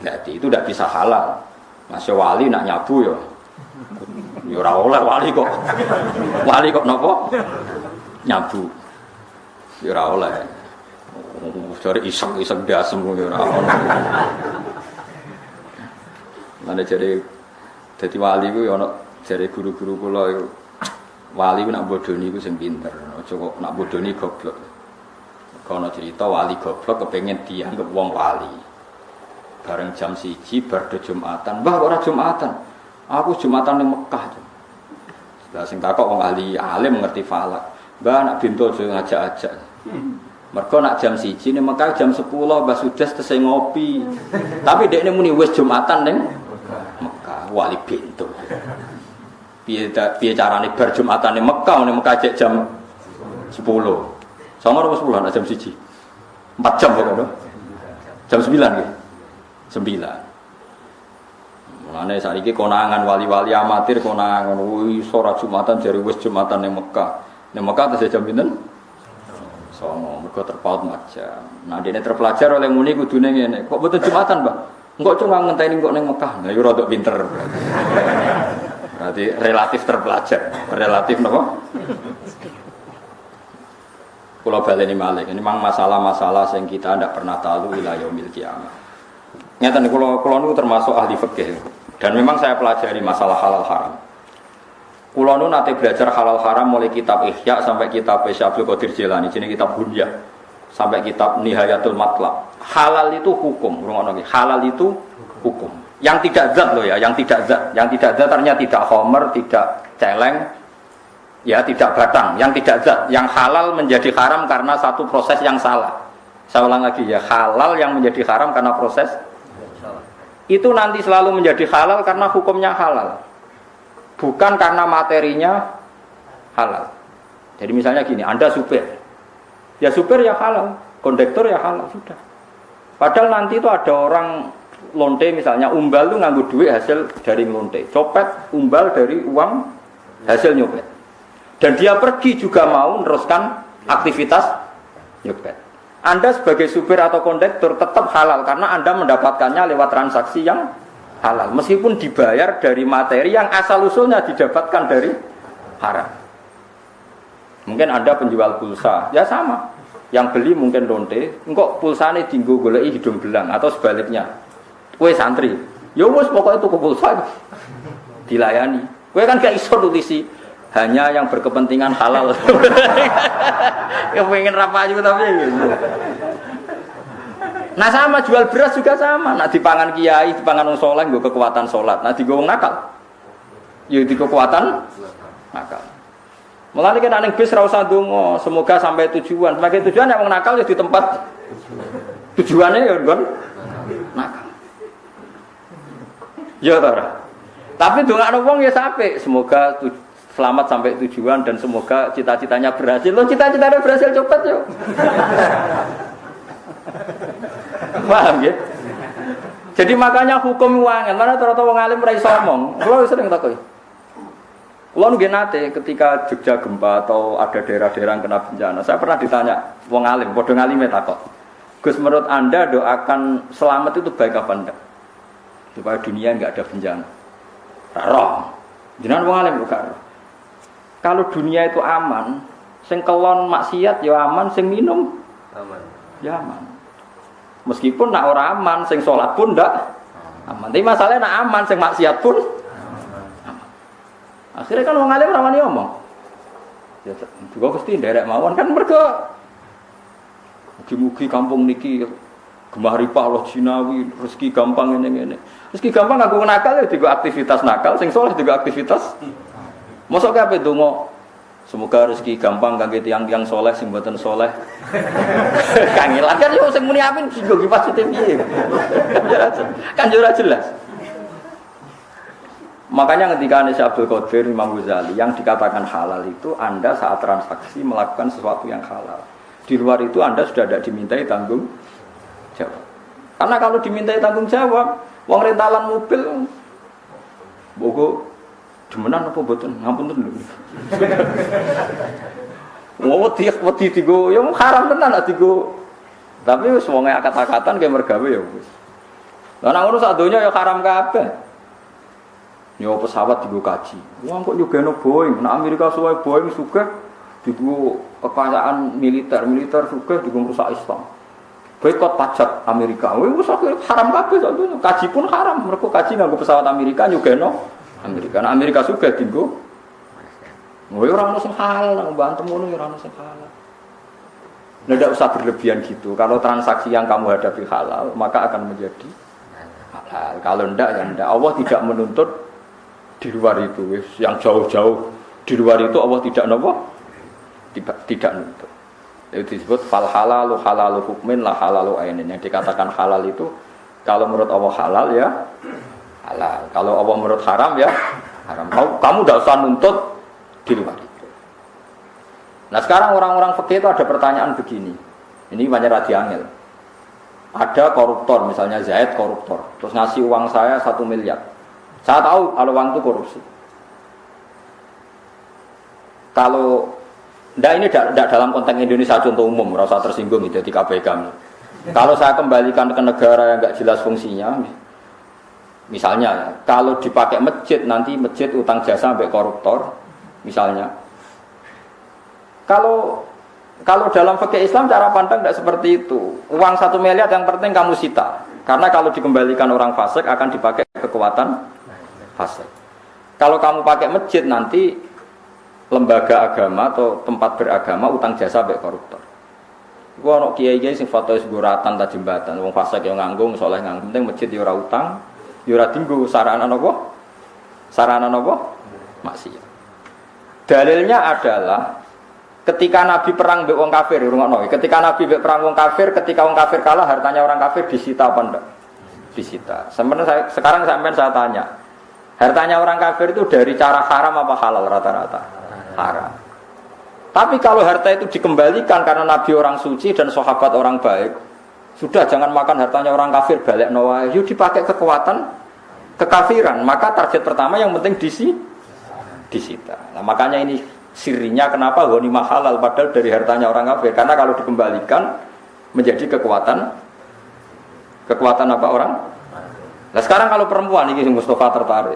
Berarti itu tidak bisa halal. Masih wali nak nyabu ya. Ya ora oleh wali kok. Wali kok napa? Nyabu. Ya ora oleh. Cari iseng-iseng dasem ya ora ono. Mane jare dadi wali ku ya ono jare guru-guru kula iku wali ku nak bodoni ku sing pinter. Aja kok nak bodoni goblok. Kono cerita wali goblok kepengin dianggap wong wali. Bareng jam 1 bar Jumatan. Mbah ora Jumatan. Aku Jumatan ning Mekah. Lah sing takok wong ahli alim ngerti falak. Mbah nak bintu aja ngajak-ajak. Mergo nak jam 1 ning Mekah jam 10 Mbah Sudes tesih ngopi. Tapi dekne muni wis Jumatan ning Mekah wali bintu. Piye carane bar Jumatan ning Mekah cek jam 10. Sama ora 10 nak jam 1. 4 jam kok lho. Jam 9 nggih. 9. Mulane saiki konangan wali-wali amatir konangan wis ora Jumatan jare wis Jumatan ning Mekah. Ning Mekah tesih jam pinten? Songo, mergo terpaut macam. Nah, dene terpelajar oleh muni kudune ngene. Kok mboten Jumatan, Mbah? Engko cuma ngenteni kok ning Mekah. Lah yo rada pinter. Berarti relatif terpelajar. Relatif napa? Kula baleni malih. Ini memang masalah-masalah yang kita ndak pernah tahu ila yaumil qiyamah. Ngeten kula niku termasuk ahli fikih. Dan memang saya pelajari masalah halal haram. Kula nu nate belajar halal haram mulai kitab Ihya sampai kitab Syabul Qadir Jilani, jenenge kitab Bunyah, sampai kitab Nihayatul Matlab. Halal itu hukum, ngono nggih. Halal itu hukum. Yang tidak zat loh ya, yang tidak zat. Yang tidak zat ternyata tidak khamr, tidak celeng, ya tidak batang, yang tidak zat. Yang halal menjadi haram karena satu proses yang salah. Saya ulang lagi ya, halal yang menjadi haram karena proses itu nanti selalu menjadi halal karena hukumnya halal. Bukan karena materinya halal. Jadi misalnya gini, Anda supir. Ya supir ya halal, kondektor ya halal, sudah. Padahal nanti itu ada orang lonte misalnya, umbal itu nganggu duit hasil dari lonte. Copet, umbal dari uang hasil nyopet. Dan dia pergi juga mau meneruskan aktivitas nyopet. Anda sebagai supir atau kondektor tetap halal karena Anda mendapatkannya lewat transaksi yang halal. Meskipun dibayar dari materi yang asal-usulnya didapatkan dari haram. Mungkin Anda penjual pulsa, ya sama. Yang beli mungkin lonte, engkau pulsane dinggo goleki hidung belang atau sebaliknya. Kowe santri, ya wis pokoknya tuku pulsa dilayani. Kowe kan gak iso tulisi hanya yang berkepentingan halal. Kepengen rapayu tapi nah sama jual beras juga sama. Nak dipangan kiai, dipangan wong saleh nggo kekuatan salat. Nah digo wong nakal. Ya di kekuatan nakal. Mulane kan ning bis ra usah ndonga, semoga sampai tujuan. Sebagai tujuan yang wong nakal ya di tempat tujuannya ya nggon nakal. Ya ta ora. Tapi dongakno wong ya sampai semoga selamat sampai tujuan dan semoga cita-citanya berhasil. Lo cita-citanya berhasil cepet yo. Paham ya? Jadi makanya hukum uangan, mana ternyata wong alim ra iso omong. Kulo sering takoki. Kulo nggih nate ketika Jogja gempa atau ada daerah-daerah yang kena bencana, saya pernah ditanya wong alim, padha ngalime takok. Gus, menurut Anda doakan selamat itu baik apa enggak? Supaya dunia enggak ada bencana. Roh. Jenengan wong alim bukan. Kalau dunia itu aman, sing kelon maksiat ya aman, sing minum aman. Ya aman. Meskipun nak ora aman, sing sholat pun ndak aman. Tapi masalahnya nak aman, sing maksiat pun aman. Akhirnya kan wong alim rawani ngomong. Ya juga Gusti nderek mawon kan mergo mugi-mugi kampung niki gemah ripah Allah jinawi, rezeki gampang ngene-ngene. Rezeki gampang aku nakal ya digo aktivitas nakal, sing saleh digo aktivitas. Mosok kabeh donga semoga rezeki gampang kangge tiyang-tiyang saleh sing mboten saleh. Kangelan kan yo sing muni amin digo positif piye. Kan yo ora jelas. Makanya ketika Syekh Abdul Qadir Imam Ghazali yang dikatakan halal itu Anda saat transaksi melakukan sesuatu yang halal. Di luar itu Anda sudah tidak dimintai tanggung jawab. Karena kalau dimintai tanggung jawab, wong rentalan mobil, bogo demenan apa boten? Ngapunten lho. Wedi digo, ya haram tenan nek digo. Tapi wis wong akad-akatan ge mergawe ya wis. Lah nek ngono sak donya ya haram kabeh. Ya pesawat digo kaji. Wong kok nyugeno Boeing, nek Amerika suwe Boeing sugih digo kekayaan militer sugih digo rusak Islam. Boikot pajak Amerika. Wis haram kabeh sak donya. Kaji pun haram, mergo kaji nganggo pesawat Amerika nyugeno Amerika. Nah Amerika sugih digo. Ora ono sing halal, nang mbantem ngono ora ono sing halal. Nah, tidak usah berlebihan gitu. Kalau transaksi yang kamu hadapi halal, maka akan menjadi halal. Kalau tidak, ya tidak. Allah tidak menuntut di luar itu. Yang jauh-jauh di luar itu Allah tidak nopo, tidak nuntut. Itu disebut fal halalu halalu hukmin la halalu ainin. Yang dikatakan halal itu kalau menurut Allah halal ya halal. Kalau Allah menurut haram ya haram. Kamu tidak usah nuntut di luar itu. Nah sekarang orang-orang fikih itu ada pertanyaan begini. Ini banyak radiangil. Ada koruptor, misalnya Zaid koruptor, terus ngasih uang saya 1 miliar. Saya tahu kalau uang itu korupsi. Kalau ini tidak dalam konteks Indonesia contoh umum, rasa tersinggung itu di KPK. Kalau saya kembalikan ke negara yang nggak jelas fungsinya, misalnya kalau dipakai masjid nanti masjid utang jasa sampai koruptor, misalnya. Kalau dalam fikih Islam cara pandang tidak seperti itu. Uang 1 miliar yang penting kamu sita. Karena kalau dikembalikan orang fasik akan dipakai kekuatan fasik. Kalau kamu pakai masjid nanti lembaga agama atau tempat beragama utang jasa sampai koruptor. Gua ono kiai-kiai sing fatwa seguratan ta jembatan, wong fasik yo nganggo, saleh nganggo, penting masjid yo ora utang, yo ora dinggo sarana napa? Sarana napa? Maksiat. Dalilnya adalah ketika Nabi perang mbek wong kafir, rungokno. Ketika Nabi mbek perang wong kafir, ketika wong kafir kalah, hartanya orang kafir disita apa enggak? Disita. Sekarang sampean saya tanya. Hartanya orang kafir itu dari cara haram apa halal rata-rata? Haram. Tapi kalau harta itu dikembalikan karena Nabi orang suci dan sahabat orang baik, sudah jangan makan hartanya orang kafir, balik nawa, yuk dipakai kekuatan kekafiran. Maka target pertama yang penting disita. Nah, makanya ini sirinya kenapa ghanimah halal padahal dari hartanya orang kafir, karena kalau dikembalikan menjadi kekuatan apa orang. Nah sekarang kalau perempuan ini Mustafa tertarik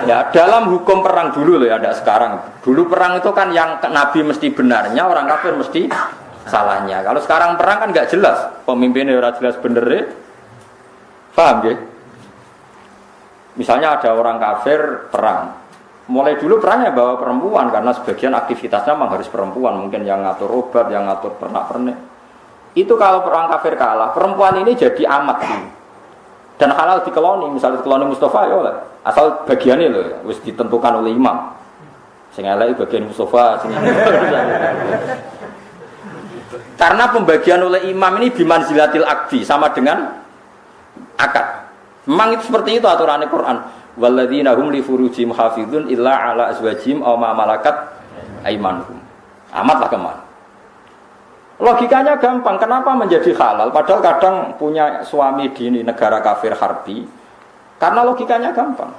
ya dalam hukum perang dulu loh ya, ada sekarang. Dulu perang itu kan yang Nabi mesti benarnya, orang kafir mesti salahnya. Kalau sekarang perang kan nggak jelas, pemimpinnya ora jelas benernya. Paham ya? Misalnya ada orang kafir perang, mulai dulu perangnya bawa perempuan karena sebagian aktivitasnya memang harus perempuan, mungkin yang ngatur obat, yang ngatur pernak-pernik. Itu kalau perang kafir kalah, perempuan ini jadi amat dulu. Dan halal dikeloni, misalnya dikeloni Mustafa ya oleh. Asal bagiannya loh, harus ditentukan oleh imam. Sing elek bagian Mustafa, sing karena pembagian oleh imam ini bimanzilatil akdi, sama dengan akad. Memang itu seperti itu aturan Quran. Walladzina hum li furujihim hafizun illa ala azwajihim aw ma malakat aimanuhum. Amatlah kemana. Logikanya gampang. Kenapa menjadi halal? Padahal kadang punya suami di negara kafir harbi. Karena logikanya gampang.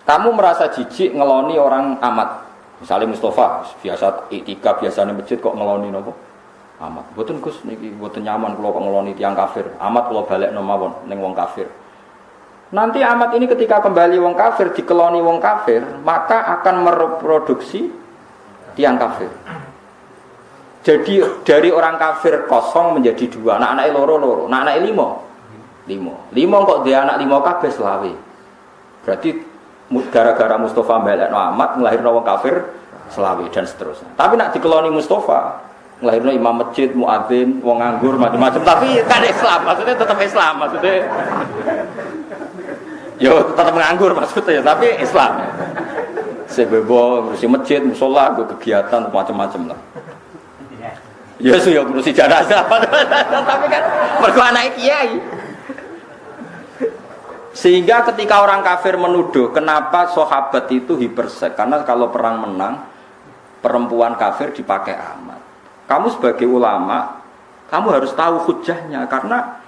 Kamu merasa jijik ngeloni orang amat. Misalnya Mustafa, biasa iktikaf, biasanya masjid kok ngeloni nopo? Amat. Mboten Gus niki mboten nyaman kula kok ngeloni tiyang kafir. Amat kula balekno mawon ning wong kafir. Nanti amat ini ketika kembali wong kafir, dikeloni wong kafir, maka akan mereproduksi tiang kafir. Jadi dari orang kafir kosong menjadi dua, anak-anak loro, anak-anak lima kok dia anak lima kabeh selawe. Berarti gara-gara Mustafa mbelekno amat nglahirno wong kafir selawe dan seterusnya. Tapi nak dikeloni Mustafa, nglahirno imam masjid, muadzin, wong nganggur macam-macam, tapi kan Islam, maksudnya tetap Islam, maksudnya yo tetap nganggur maksudnya, tapi Islam. Sebebo ngurusi masjid, musola, kegiatan macam-macam lah. Ya sudah ngurusi jenazah, tapi kan mergo anake kiai. Sehingga ketika orang kafir menuduh kenapa sahabat itu hipersek, karena kalau perang menang perempuan kafir dipakai amat. Kamu sebagai ulama, kamu harus tahu hujahnya, karena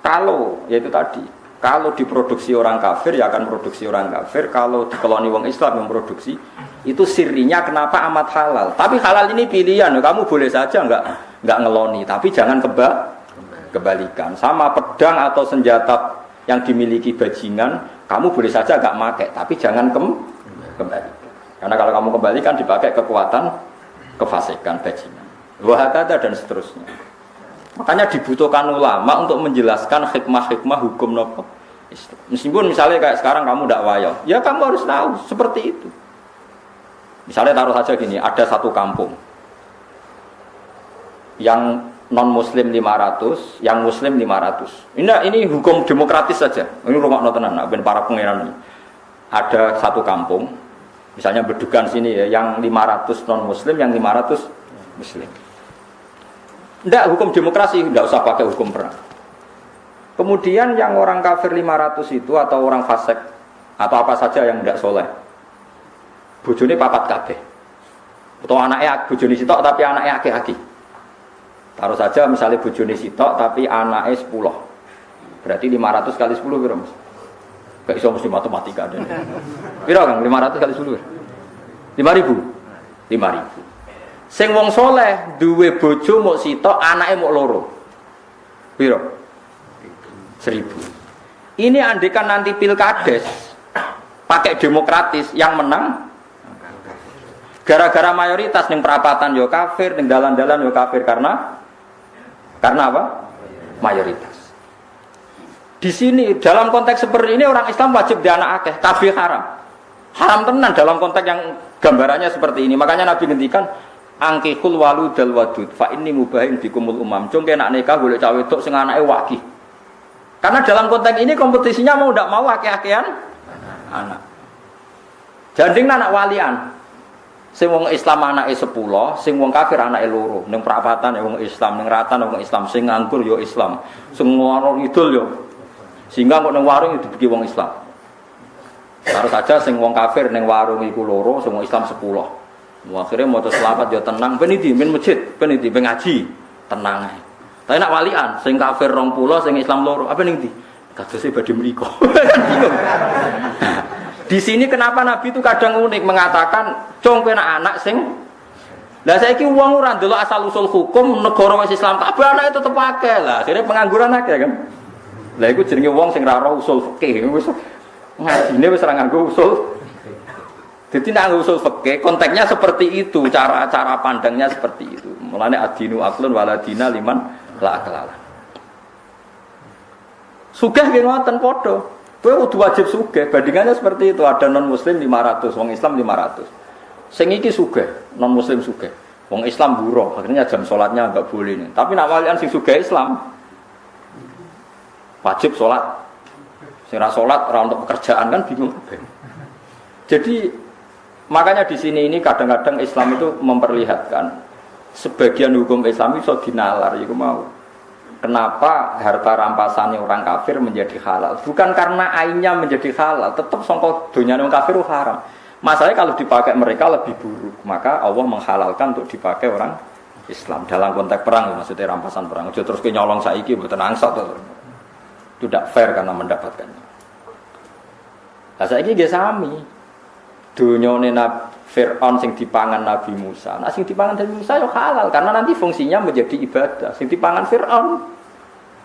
kalau yaitu tadi, kalau diproduksi orang kafir ya akan produksi orang kafir. Kalau dikeloni wong Islam yang produksi, itu sirinya kenapa amat halal. Tapi halal ini pilihan, kamu boleh saja enggak ngeloni, tapi jangan kebalikan. Sama pedang atau senjata yang dimiliki bajingan, kamu boleh saja enggak pakai, tapi jangan kembalikan. Karena kalau kamu kembalikan dipakai kekuatan kefasikan bajingan. Wahakata dan seterusnya. Makanya dibutuhkan ulama untuk menjelaskan hikmah-hikmah hukum nopo Islam. Meskipun misalnya kayak sekarang kamu tidak wayo, ya kamu harus tahu seperti itu. Misalnya taruh saja gini, ada satu kampung yang non muslim 500, yang muslim 500. Ini hukum demokratis saja. Ini rumah notenan, ben para pangeran ini. Ada satu kampung, misalnya Bedugan sini ya, yang 500 non muslim, yang 500 muslim. Tidak, hukum demokrasi, tidak usah pakai hukum perang. Kemudian yang orang kafir 500 itu atau orang fasik atau apa saja yang tidak soleh, bojone papat kabeh. Atau anaknya bojone sitok tapi anaknya aki-aki. Taruh saja misalnya bojone sitok tapi anaknya 10. Berarti 500 kali 10 berapa Mas? Gak iso mesti matematika ada. Piro Kang? 500 kali 10. 5.000. 5.000. Sing wong soleh duwe bojo mok sitok, anake mok loro. Piro? 1.000. Ini andekan nanti pilkades pakai demokratis yang menang gara-gara mayoritas ning perapatan yo kafir, ning dalan-dalan yo kafir karena apa? Mayoritas. Di sini dalam konteks seperti ini orang Islam wajib di anak akeh, kabeh haram. Haram tenan dalam konteks yang gambarannya seperti ini. Makanya Nabi ngendikan angkihul waludal wadud fa inni mubahin bikumul umam. Cung kena nikah golek cawe wedok sing anake wakih. Karena dalam konteks ini kompetisinya mau ndak mau akeh-akehan anak. Janding anak walian. Sing wong Islam anake 10, sing wong kafir anake loro. Ning perapatan ya wong Islam, ning ratan wong Islam, sing nganggur ya Islam, sing warung idul ya. Sehingga kok ning warung itu dibagi wong Islam. Harus saja sing wong kafir ning warung iku loro, sing wong Islam 10. Akhirnya mau selamat ya tenang, ben iki ben masjid, ben iki ben ngaji, tenang ae. Tapi nak walian, sing kafir 20, sing Islam loro, apa ning ndi? Kadose badhe mriko. Bingung. Di sini kenapa Nabi itu kadang unik mengatakan, "Cung kowe anak sing." Lah saiki wong ora ndelok asal usul hukum negara wis Islam, kabeh anake tetep akeh lah. Akhirnya pengangguran akeh kan. Lah iku jenenge wong sing ra roh usul fikih, wis ngajine wis ora nganggo usul. Jadi nak usul fikih konteksnya seperti itu, cara pandangnya seperti itu. Mulane adinu aklun waladina liman la aklala. Sugih ki ngoten padha. Kowe kudu wajib sugih. Bandingannya seperti itu, ada non muslim 500, wong Islam 500. Sing iki sugih, non muslim sugih. Wong Islam buruh, akhirnya jam salatnya enggak boleh nih. Tapi nak walian sing sugih Islam wajib salat. Sing ra salat ora untuk pekerjaan kan bingung. Jadi makanya di sini ini kadang-kadang Islam itu memperlihatkan sebagian hukum Islam itu dinalar, itu mau. Kenapa harta rampasannya orang kafir menjadi halal? Bukan karena ainnya menjadi halal, tetap sangka dunia orang kafir haram. Masalahnya kalau dipakai mereka lebih buruk, maka Allah menghalalkan untuk dipakai orang Islam dalam konteks perang, maksudnya rampasan perang. Jadi terus nyolong saiki mboten angsat to. Itu tidak fair karena mendapatkannya. Lah saiki nggih sami. Dunyane Fir'aun sing dipangan Nabi Musa. Nah sing dipangan Nabi Musa yo halal karena nanti fungsinya menjadi ibadah. Sing dipangan Fir'aun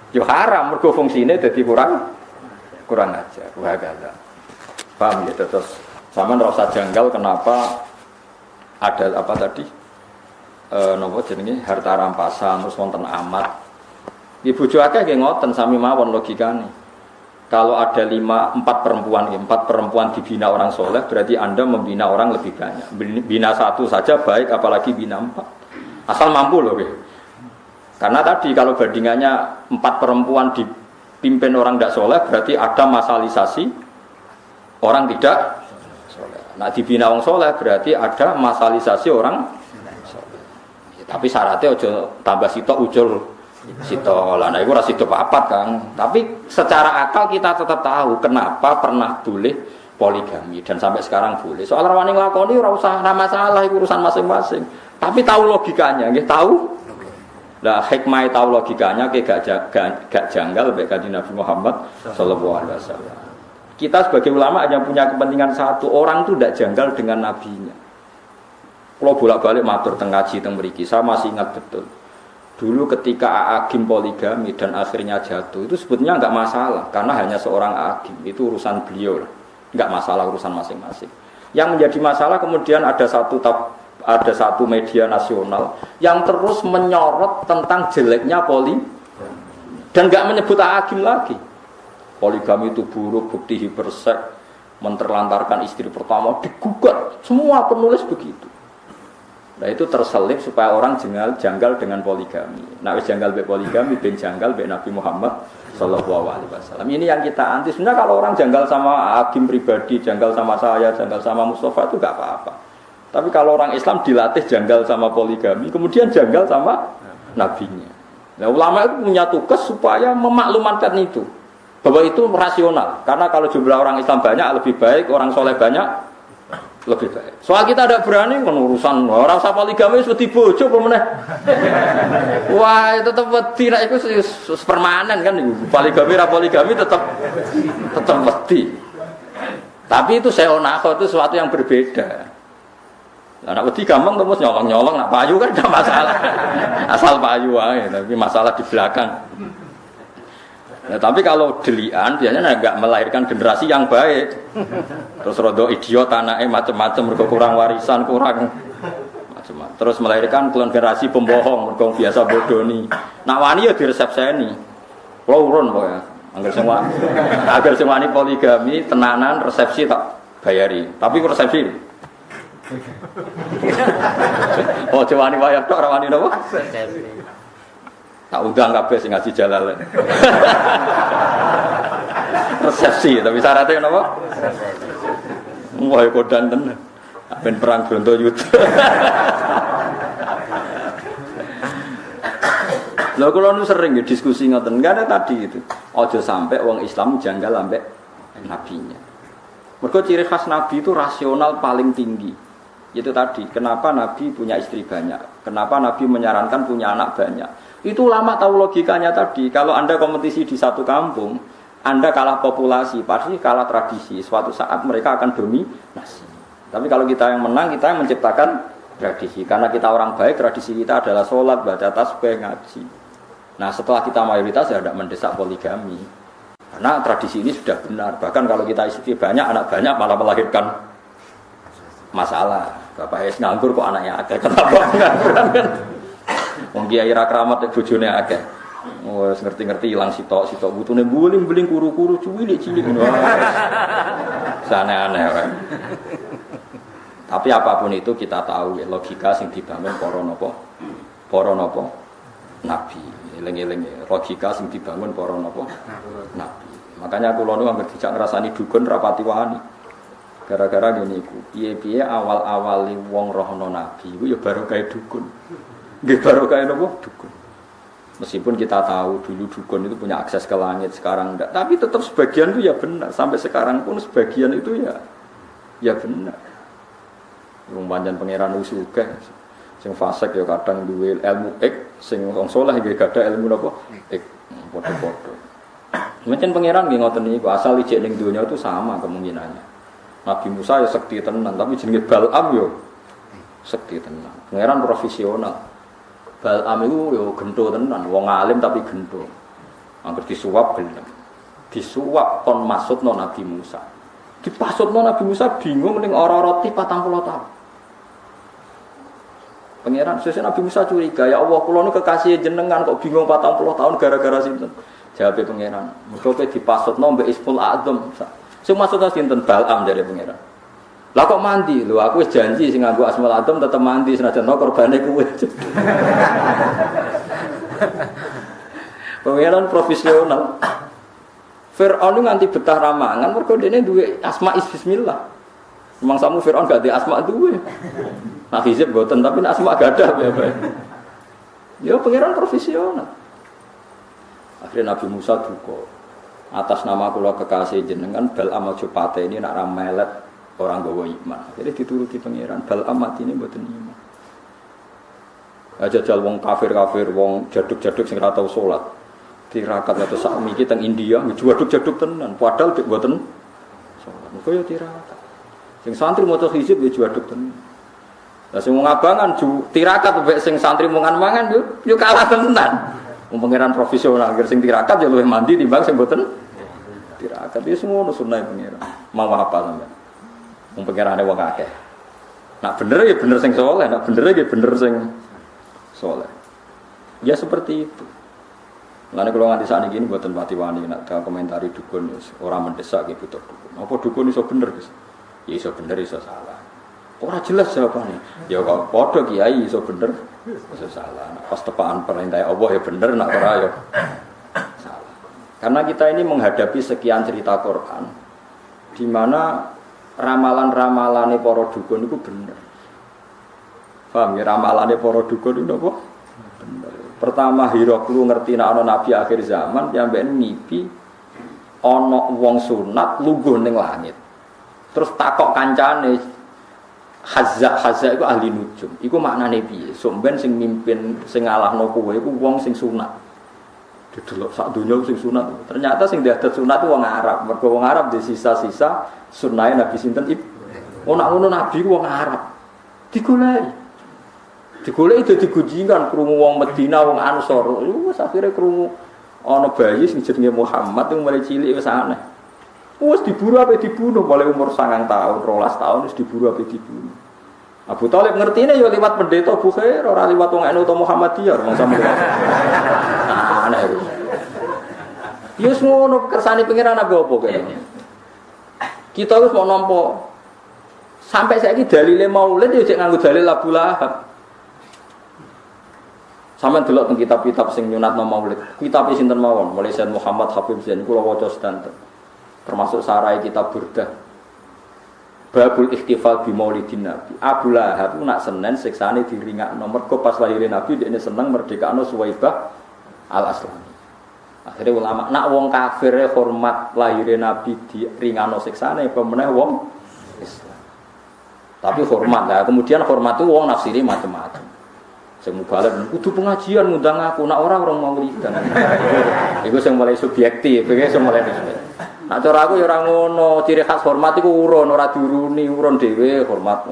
yo haram mergo fungsine dadi kurang ajar. Wah gala. Paham ya terus sampean ora usah janggal kenapa ada apa tadi? Napa jenenge harta rampasan terus wonten amat. Ibu bojo akeh nggih ngoten sami mawon logikane. Kalau ada 4 perempuan dibina orang soleh, berarti Anda membina orang lebih banyak. Bina 1 saja baik, apalagi bina 4. Asal mampu loh. Karena tadi kalau bandingannya 4 perempuan dipimpin orang tidak soleh, berarti ada masalisasi orang tidak soleh. Nah dibina orang soleh, berarti ada masalisasi orang soleh. Tapi syaratnya ojo tambah sitok ujul. Sito lah, nah itu rasido papat kan. Tapi secara akal kita tetap tahu kenapa pernah boleh poligami dan sampai sekarang boleh. Soal rawani nglakoni ora usah masalah, itu urusan masing-masing. Tapi tahu logikanya, nggih tahu. Lah hikmah tahu logikanya gak janggal baik kanjeng Nabi Muhammad sallallahu alaihi wasallam. Kita sebagai ulama hanya punya kepentingan satu, orang itu tidak janggal dengan nabinya. Kalau bolak-balik matur teng ngaji teng mriki, saya masih ingat betul. Dulu ketika Agim poligami dan akhirnya jatuh, itu sebetulnya enggak masalah karena hanya seorang Agim, itu urusan beliau lah. Enggak masalah urusan masing-masing. Yang menjadi masalah kemudian ada satu media nasional yang terus menyorot tentang jeleknya dan enggak menyebut Agim lagi. Poligami itu buruk, bukti hiperseks, menterlantarkan istri pertama, digugat. Semua penulis begitu. Nah itu terselip supaya orang janggal dengan poligami. Nah wis janggal be poligami, ben janggal be Nabi Muhammad sallallahu alaihi wasallam. Ini yang kita anti. Sebenarnya kalau orang janggal sama Agim pribadi, janggal sama saya, janggal sama Mustafa itu enggak apa-apa. Tapi kalau orang Islam dilatih janggal sama poligami, kemudian janggal sama nabinya. Nah ulama itu punya tugas supaya memaklumatkan itu. Bahwa itu rasional. Karena kalau jumlah orang Islam banyak lebih baik, orang soleh banyak lebih baik. Soal kita tidak berani kan urusan orang usah poligami wis wedi bojo apa meneh. Wah, tetep wedi nek iku permanen kan poligami ra poligami tetep wedi. Tapi itu seonako itu sesuatu yang berbeda. Lah nek wedi gampang terus nyolong-nyolong nak payu kan enggak masalah. Asal payu ae, tapi masalah di belakang. Nah, tapi kalau delian biasanya enggak melahirkan generasi yang baik. Terus rodo idiot anaknya macam-macam, mergo kurang warisan, kurang macam-macam. Terus melahirkan generasi pembohong, mergo biasa bodoni. Nak wani ya diresepseni. Kulo urun pokoke. Angger sing wani poligami tenanan resepsi tak bayari. Tapi resepsi. Oh, wani wayah tok ora wani napa? Tak undang kabeh sing ngaji jalal. Resepsi, tapi syaratnya napa? Wah, kodan tenan. Ben perang Brontoyuda. Lha kula nu sering ya diskusi ngoten. Enggak ada tadi itu. Aja sampai wong Islam janggal ambek nabinya. Mergo ciri khas nabi itu rasional paling tinggi. Itu tadi, kenapa nabi punya istri banyak? Kenapa nabi menyarankan punya anak banyak? Itu ulama tahu logikanya tadi. Kalau Anda kompetisi di satu kampung, Anda kalah populasi, pasti kalah tradisi. Suatu saat mereka akan dominasi. Tapi kalau kita yang menang, kita yang menciptakan tradisi. Karena kita orang baik, tradisi kita adalah sholat, baca tasbih, ngaji. Nah setelah kita mayoritas ya tidak mendesak poligami. Karena tradisi ini sudah benar. Bahkan kalau kita istri banyak, anak banyak malah melahirkan masalah. Bapak es nganggur kok anaknya akeh. Kenapa pengangguran kan? Wong kiai ra kramat nek bojone akeh. Wes ngerti-ngerti ilang sitok-sitok butune buling-buling kuru-kuru cilik-cilik ngono. Aneh-aneh wae. Tapi apapun itu kita tahu ya, logika sing dibangun para napa? Nabi. Eling-eling logika sing dibangun para napa? Nabi. Makanya kula nu anggere dijak ngrasani dukun rapati wani. Gara-gara ngene iku. Piye-piye awal-awali wong rohno nabi iku ya barokah dukun. Nggih barokah napa? Dukun. Meskipun kita tahu dulu dukun itu punya akses ke langit, sekarang enggak. Tapi tetap sebagian itu ya benar. Sampai sekarang pun sebagian itu ya benar. Wong pancen pangeran usuke. Sing fasik ya kadang duwe ilmu sing wong saleh nggih gadah ilmu napa? Padha-padha. Mungkin pangeran nggih ngoten niku, asal ijek ning donya itu sama kemungkinannya. Nabi Musa ya sekti tenan, tapi jenenge Bal'am yo sekti tenan. Pangeran profesional. Bal'am itu yo gento tenan, wong alim tapi gento. Angger disuap gelem. Disuap kon maksudno Nabi Musa. Dipasutno Nabi Musa bingung ning ora-ora 40 tahun. Pangeran sesuk Nabi Musa curiga, ya Allah kula nu kekasih jenengan kok bingung 40 tahun gara-gara sinten? Jawabe pangeran, mergo kowe dipasutno mbek Ismul A'dzam. Sing maksudna sinten? Bal'am jare pangeran. Lah kok mandi? Lho aku wis janji sing nganggo Ismul A'dzam tetep mandi senajan korbane kowe. Pangeran profesional. Fir'aun nganti betah ramangan mergo dene duwe asma bismillah. Memang samu Fir'aun gak ada asma duwe. Nah hizib boten tapi asma gak ada apa-apa. Ya pangeran profesional. Akhirnya Nabi Musa duka. Atas nama kula kekasih jenengan Bal'am aja pateni nek ra melet orang gawa iman. Akhirnya dituruti pangeran Bal'am matine mboten iman. Aja jal wong kafir-kafir, wong jaduk-jaduk sing ora tau salat. Tirakat atau sakmi iki teng India jaduk-jaduk tenan, padahal dik mboten salat. Muga yo tirakat. Sing santri maca hizib yo jaduk tenan. Lah sing ngabangan tirakat mbek sing santri mungan-mangan yo kalah tenan. Wong pangeran profesional sing tirakat yo luwih mandi timbang sing mboten tirakat. Iki semono sunah pangeran. Mau apa sampean? Wong pangerane wong akeh. Nak bener ya bener sing saleh, nak bener ya bener sing saleh. Ya seperti itu. Lane kula nganti sakniki ini mboten pati wani nek komentari dukun ora mendesak iki butuh dukun. Apa dukun iso bener, Gus? Ya iso bener iso salah. Ora jelas jawabane. Ya kok padha kiai iso bener iso salah. Nah, pas tepaan perintah Allah ya bener, nek ora ya salah. Karena kita ini menghadapi sekian cerita Quran di mana ramalan-ramalane para dukun itu bener. Paham ya ramalane para dukun itu apa? Bener. Pertama Hiroklu ngerti nek ana nabi akhir zaman nyampean ngipi ana wong sunat lungguh ning langit. Terus takok kancane Hazza iku ahli nujum. Iku maknane piye? Somben sing mimpin sing ngalahno kowe iku wong sing sunat. Didelok sak donya sing sunat. Ternyata sing diadat sunat wong Arab. Mergo wong Arab di sisa-sisa sunahe Nabi sinten Ono ngono nabi ku wong Arab. Digoleki dadi gunjingan krungu wong Medina, wong Ansor. Wis akhire krungu ana bayi sing jenenge Muhammad itu mulai cilik wis aneh. Wis diburu ape dibunuh mulai umur 9 tahun, 12 tahun wis diburu ape dibunuh. Abu Thalib ngertine ya liwat pendeta Bukhair, ora liwat wong NU atau Muhammadiyah, wong sampe. Aneh iku. Ya ngono kersane pangeran apa kene. Kita wis mau nampa sampai saiki dalile maulid ya cek nganggo dalil Abu Lahab. Sampeyan delok teng kitab-kitab sing nyunatno maulid. Kitab sinten mawon, mulai Sayyid Muhammad Habib Zain kula waca sedanten. Termasuk sarai kitab Burdah. Babul Ikhtifal bi Maulidin Nabi. Abu Lahab nak Senin siksane diringakno mergo pas lahir Nabi dekne seneng merdekakno Suwaibah Al-Aslami. Akhire ulama nak wong kafire hormat lahir Nabi diringakno siksane pemeneh wong Islam. Tapi hormat lah, kemudian hormat itu wong nafsiri macam-macam. Sing mubalek kudu pengajian ngundang aku, nak orang mau wiridan. Iku sing mulai subjektif, iki sing mulai subjektif. Nak cara aku ya ora ngono, ciri khas hormat iku urun, ora diuruni, urun dhewe hormat.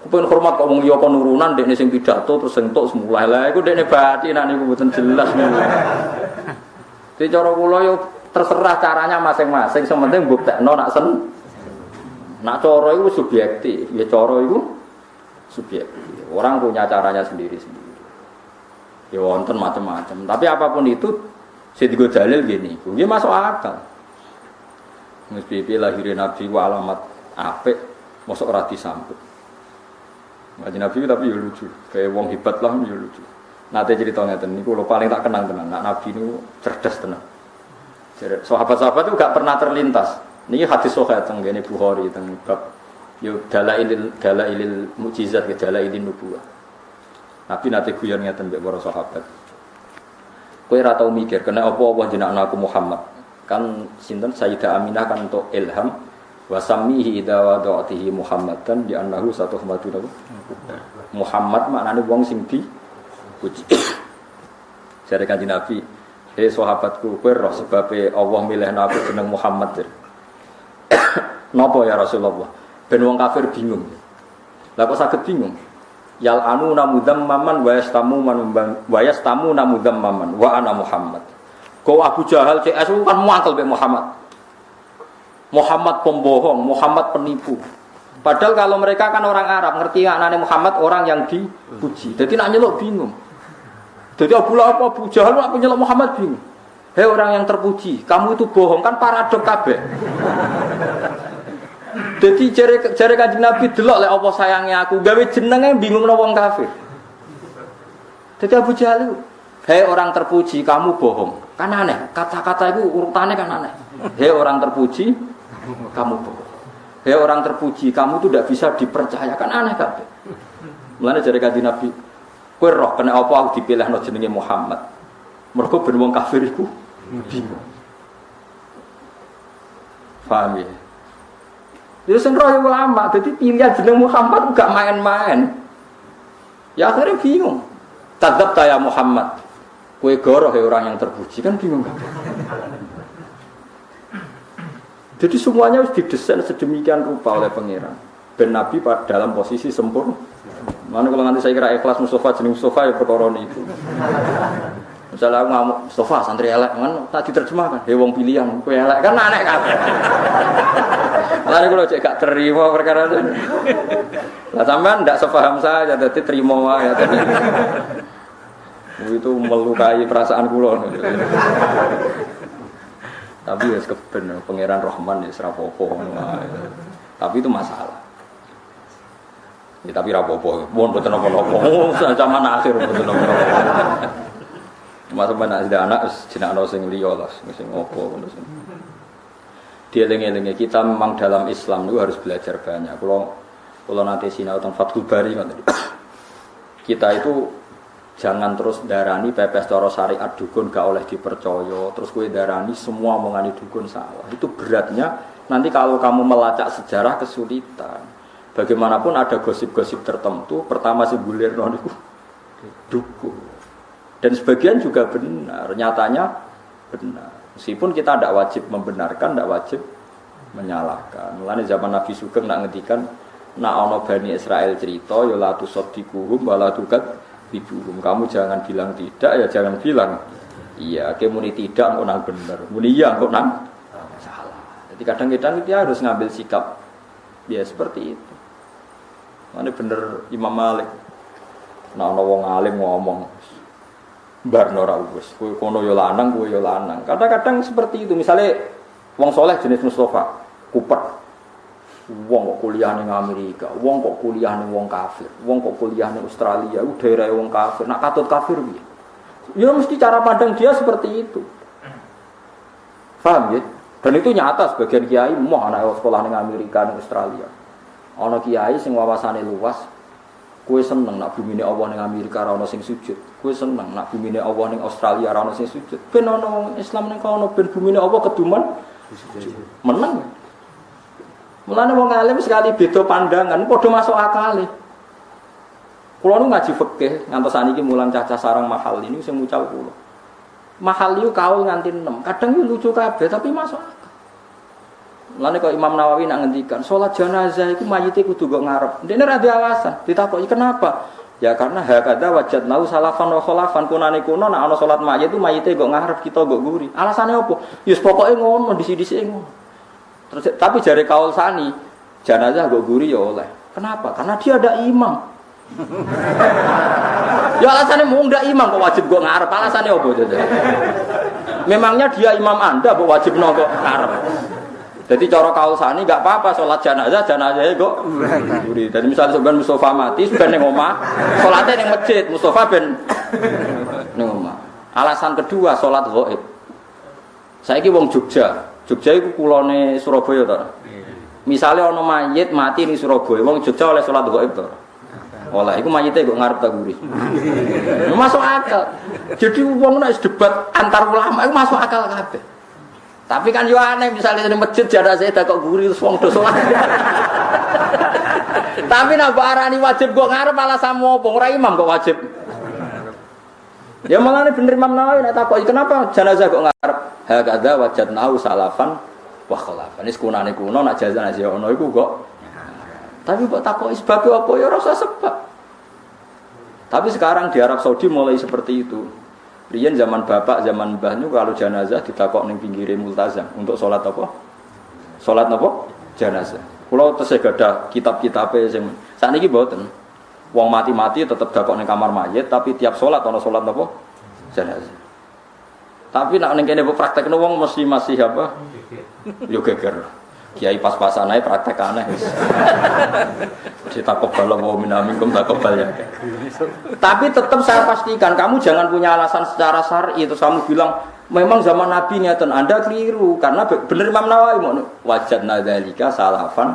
Kupen hormat kok wong liya kon urunan dekne sing pidato terus sentuk semulai. Lah iku dekne batinan niku mboten jelas niku. Dadi cara kula yo terserah caranya masing-masing, sing penting mbuktekno nak nak cara iku subjektif, ya cara iku subjektif. Orang punya caranya sendiri-sendiri. Ya wonten macam-macam. Tapi apapun itu, saya digo dalil gini. Ini masuk akal. Mesti lahirin Nabi wa alamat apik, masuk ora disambut. Ngaji Nabi tapi ya lucu. Kayak wong hebat lah ya lucu. Nate cerita ngeten niku lho paling tak kenang tenan. Nak Nabi niku cerdas tenan. Sahabat-sahabat itu gak pernah terlintas. Niki hadis sahih teng ngene Bukhari teng bab yo dalailil mukjizat ke dalailin nubuwah. Nabi nate guyon ngeten mbek para sahabat. Kowe ora tau mikir kena apa jenengan aku Muhammad. Kan sinten Sayyidah Aminah kan untuk ilham wa sammihi idza wada'tihi Muhammadan di annahu satuhmatun Muhammad maknane wong sing dipuji. Jare Kanjeng Nabi, "Hei sahabatku, kowe roh sebabe Allah milih aku jeneng Muhammad." Napa ya Rasulullah? Ben wong kafir bingung. Lah kok saged bingung? Yal anu namudzamman wa yastamu namudzamman wa ana Muhammad. Kau Abu Jahal CS kan muangkel be Muhammad. Muhammad pembohong, Muhammad penipu. Padahal kalau mereka kan orang Arab, ngerti anane Muhammad orang yang dipuji. Jadi nak nyeluk bingung. Jadi Abu Jahal nak nyeluk Muhammad bingung. Hei orang yang terpuji, kamu itu bohong kan paradok kabeh. Jadi jare Kanjeng Nabi delok lek apa sayange aku, gawe jenenge bingung nang wong kafir. Jadi Abu Jahal, hei orang terpuji, kamu bohong. Kan aneh, kata-kata itu urutannya kan aneh. Hei orang terpuji, kamu bohong. Hei orang terpuji, kamu itu tidak bisa dipercaya, kan aneh kabeh. Mulane jare Kanjeng Nabi, kowe roh kena apa aku dipilihno jenenge Muhammad. Mergo ben wong kafir iku bingung. Paham ya? Jadi senroh ulama, jadi pilihan jeneng Muhammad gak main-main. Ya akhirnya bingung. Tadzab ya Muhammad. Kue goroh ya orang yang terpuji kan bingung kan? Jadi semuanya harus didesain sedemikian rupa oleh pangeran. Ben Nabi dalam posisi sempurna. Mana kalau nanti saya kira ikhlas Mustafa jenis Mustafa ya perkara itu. Misalnya aku ngamuk Mustafa santri elek kan tak diterjemahkan. He wong pilihan kue elek kan aneh kan. Lalu kalau cek gak terima perkara itu. Lah sampean ndak sepaham saya jadi terima wae ya tadi. Itu melukai perasaan kula. Tapi ya keben pangeran Rahman ya serapopo. Tapi itu masalah. Ya tapi rapopo, mohon boten napa-napa. Zaman akhir boten napa-napa. Masa mana ada anak jeneng ana sing liya lah, sing opo ngono sing. Dieling-elinge kita memang dalam Islam itu harus belajar banyak. Kalau nanti sinau tentang Fathul Bari kita itu jangan terus darani pepes cara syariat dukun gak oleh dipercaya. Terus kue darani semua omongane dukun salah. Itu beratnya nanti kalau kamu melacak sejarah kesulitan. Bagaimanapun ada gosip-gosip tertentu, pertama si bulir niku dukun. Dan sebagian juga benar, nyatanya benar. Meskipun kita tidak wajib membenarkan, tidak wajib menyalahkan. Mulane zaman Nabi Sugeng nak ngendikan nak ana Bani Israel cerita ya la tusaddiquhum wa la tukadzibuhum. Kamu jangan bilang tidak ya jangan bilang iya. Muni tidak kok nang bener. Muni iya kok nang salah. Jadi kadang-kadang dia harus ngambil sikap ya seperti itu. Mana bener Imam Malik. Nah ana wong alim ngomong barno ra wis kowe kono yo lanang kowe yo lanang. Kadang-kadang seperti itu. Misalnya wong soleh jenis Mustafa, kupet. Wong kok kuliah ning Amerika, wong kok kuliah ning wong kafir, wong kok kuliah ning Australia, ku daerah wong kafir. Nak katut kafir piye? Ya mesti cara pandang dia seperti itu. Paham ya? Dan itu nyata sebagian kiai mau anak sekolah ning Amerika ning Australia. Ana kiai sing wawasane luas, kowe seneng nak bumine Allah ning Amerika ora ana sing sujud. Kowe seneng nak bumine Allah ning Australia ora ana sing sujud. Ben ana wong Islam ning kono ben bumine Allah keduman sujud. Meneng. Mulane wong alim sekali beda pandangan padha masuk akal. Kula nu ngaji fikih ngantos saniki mulang cacah sarang mahal ini sing mucal kula. Mahal itu kaul nganti 6. Kadang itu lucu kabeh tapi masuk akal. Mulane kok Imam Nawawi nak ngendikan salat jenazah iku mayite kudu kok ngarep. Ndekne ra ada alasan. Ditakoki kenapa? Ya karena hakada wajadnau salafan wa khalafan kunane kuno nek ana salat mayit itu mayite kok ngarep kita kok guri. Alasane opo? Ya pokoke ngono disi-disi ngono. Terus tapi jare kaul sani jenazah kok guri ya oleh. Kenapa? Karena dia ada imam. Ya alasannya mau ndak imam kok wajib kok ngarep. Alasannya opo jajal? Memangnya dia imam Anda kok wajib kok ngarep. Jadi cara kaul sani enggak apa-apa salat jenazah kok guri. Dan misalnya sebenarnya Mustafa mati sudah ning omah, salatnya ning masjid, Mustafa ben ning omah. Alasan kedua salat ghaib. Saiki wong Jogja itu kulone Surabaya to. Misale ana mayit mati ning Surabaya, wong Jogja oleh salat ghaib to. Olah iku mayite kok ngarep tak guri. Masuk akal. Jadi wong nek debat antar ulama iku masuk akal kabeh. Tapi kan yo aneh misalnya di masjid jenazah kok guri terus wong do salat. Tapi nek arani wajib kok ngarep alasan opo ora imam kok wajib. Ya malah ini bener Imam Nawawi nek takoki kenapa jenazah kok ngarep? Hakadza wajadnahu salafan wa khalafan. Wis kunane kuno nek jenazah ono iku kok. Tapi kok takoki sebab apa ya ora usah sebab. Tapi sekarang di Arab Saudi mulai seperti itu. Riyen zaman bapak, zaman mbahnya kalau jenazah ditakok ning pinggire multazam untuk salat apa? Salat napa? Jenazah. Kula tesih gadah kitab-kitabe sing sakniki mboten. Wong mati-mati tetap dakok ning kamar mayit tapi tiap salat ana salat napa? Jenazah. Tapi nek ning kene praktekno wong mesti masih apa? Yo geger. Kiai pas-pasan ae praktek aneh. Ditakobal wa minamikum takobal ya. Tapi tetap saya pastikan kamu jangan punya alasan secara syar'i terus kamu bilang memang zaman Nabi ngeten Anda keliru karena bener Imam Nawawi wajadna dzalika salafan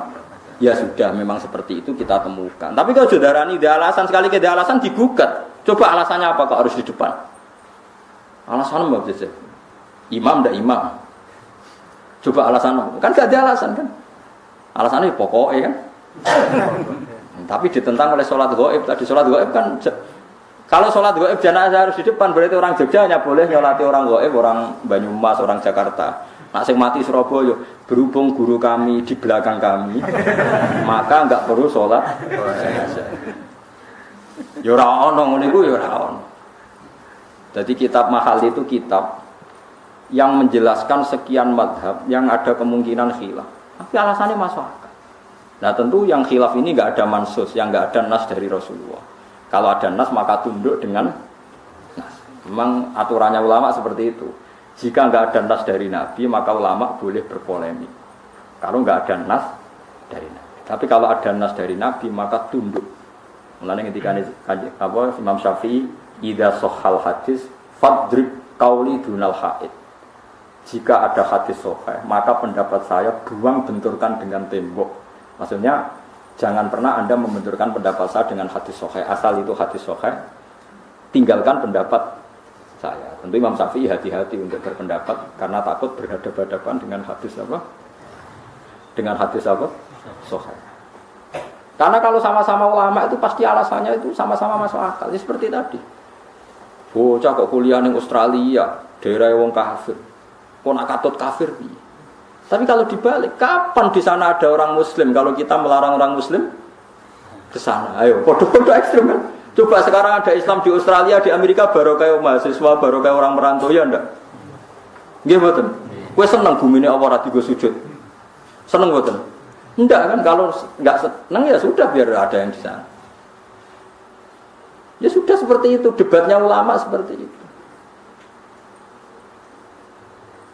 ya sudah memang seperti itu kita temukan. Tapi kalau saudarani dia alasan sekali ke dia alasan digugat. Coba alasannya apa kok harus di depan? Alasannya mbak Jesse. Imam ndak imam. Coba alasan kan gak ada alasan kan? Alasannya pokoknya kan. Tapi ditentang oleh sholat gaib tadi sholat gaib kan kalau sholat gaib jenazah harus di depan berarti orang Jogja hanya boleh nyolati orang gaib orang Banyumas orang Jakarta. Nak sing mati Surabaya berhubung guru kami di belakang kami maka enggak perlu sholat jenazah. Ya ora ono ngene iku ya ora ono. Jadi kitab mahal itu kitab yang menjelaskan sekian madhab yang ada kemungkinan khilaf. Tapi alasannya masuk akal. Nah tentu yang khilaf ini enggak ada mansus, yang enggak ada nas dari Rasulullah. Kalau ada nas maka tunduk dengan nas. Memang aturannya ulama seperti itu. Jika enggak ada nas dari Nabi maka ulama boleh berpolemik. Kalau enggak ada nas dari Nabi. Tapi kalau ada nas dari Nabi maka tunduk. Mulane ketika Imam Syafi'i idza sahhal hadis fadrib qauli dunal haid. Jika ada hadis sahih, maka pendapat saya buang benturkan dengan tembok. Maksudnya jangan pernah Anda membenturkan pendapat saya dengan hadis sahih. Asal itu hadis sahih, tinggalkan pendapat saya. Tentu Imam Syafi'i hati-hati untuk berpendapat karena takut berhadapan-hadapan dengan hadis apa? Dengan hadis apa? Sahih. Karena kalau sama-sama ulama itu pasti alasannya itu sama-sama masuk akal. Ya, seperti tadi. Bocah kok kuliah di Australia, daerah wong kafir. Kok nak katut kafir piye? Tapi kalau dibalik, kapan di sana ada orang muslim kalau kita melarang orang muslim ke sana? Ayo, podo-podo ekstrem kan? Coba sekarang ada Islam di Australia, di Amerika baru kayak mahasiswa, baru kayak orang merantau ya ndak? Nggih mboten. Kowe seneng bumine apa ora digo sujud? Seneng mboten? Ndak kan kalau enggak seneng ya sudah biar ada yang di sana. Ya sudah seperti itu, debatnya ulama seperti itu.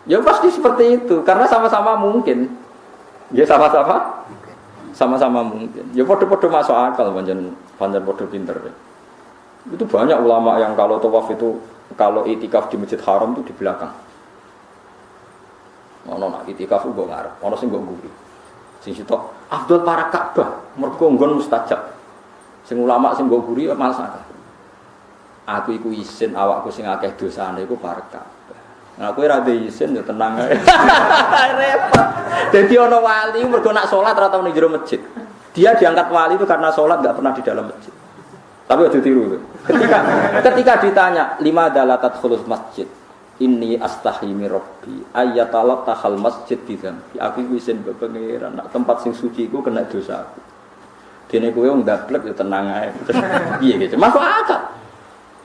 Ya pasti seperti itu, karena sama-sama mungkin. Ya sama-sama mungkin. Ya podo-podo masuk akal, panjang podo pinter. Itu banyak ulama yang kalau tawaf itu, kalau itikaf di Masjid Haram itu di belakang. Ono nak itikaf ugo ngarep, ono sing nggo nguri. Sing sitok afdal para Ka'bah, mergo nggon mustajab. Sing ulama sing nggo nguri ya malas akal. Aku iku isin awakku sing akeh dosane iku para Ka'bah. Nah, kowe ra izin ya tenang ae. Repot. Dadi ana wali mergo nak salat ora tau ning jero masjid. Dia diangkat wali itu karena salat enggak pernah di dalam masjid. Tapi aja tiru. Ketika ditanya, "Lima dalatat khulus masjid?" Inni astahimi rabbi ayatalat tahal masjid bidzambi. Aku izin mbek pangeran nak tempat sing suci iku kena dosa aku. Dene kowe ndablek ya tenang ae. Piye gitu. Masuk akal.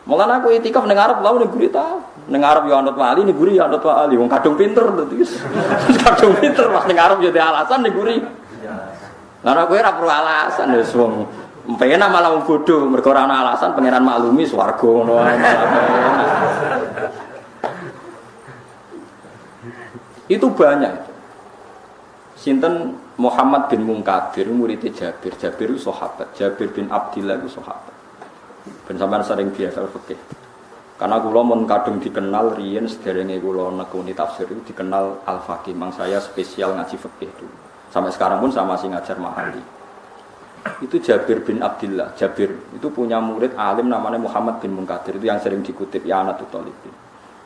Mulane aku itikaf ning Arab lha ning guri ta. Ning Arab yo anut wali, ning guri yo anut wali. Wong kadung pinter dadi. Kadung pinter pas ning Arab yo ada alasan ning guri. Lah kowe ora perlu alasan wis wong penak malah wong bodho mergo ora ana alasan pangeran maklumi swarga ngono ae. Itu banyak itu. Sinten Muhammad bin Munkadir murid Jabir. Jabir itu sahabat. Jabir bin Abdillah itu sahabat. Ben sampean sering biasa fikih. Karena kula mun kadung dikenal riyen sederenge kula nekuni tafsir itu dikenal Al-Faqih. Mang saya spesial ngaji fikih dulu. Sampai sekarang pun saya masih ngajar mahali. Itu Jabir bin Abdullah. Jabir itu punya murid alim namanya Muhammad bin Munkadir, itu yang sering dikutip ya anak Talibin.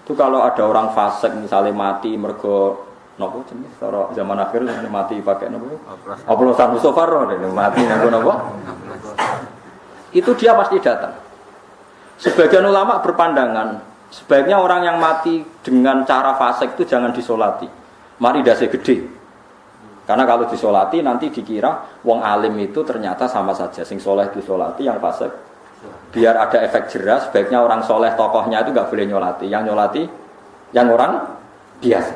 Itu kalau ada orang fasik misalnya mati mergo nopo jenis zaman akhir mati pakai nopo oplosan Mustafa mati nopo itu dia pasti datang. Sebagian ulama berpandangan sebaiknya orang yang mati dengan cara fasik itu jangan disolati, mari dasi gede. Karena kalau disolati nanti dikira wong alim itu ternyata sama saja, sing soleh disolati, yang fasik. Biar ada efek jerah, sebaiknya orang soleh tokohnya itu nggak boleh nyolati. Yang nyolati yang orang biasa.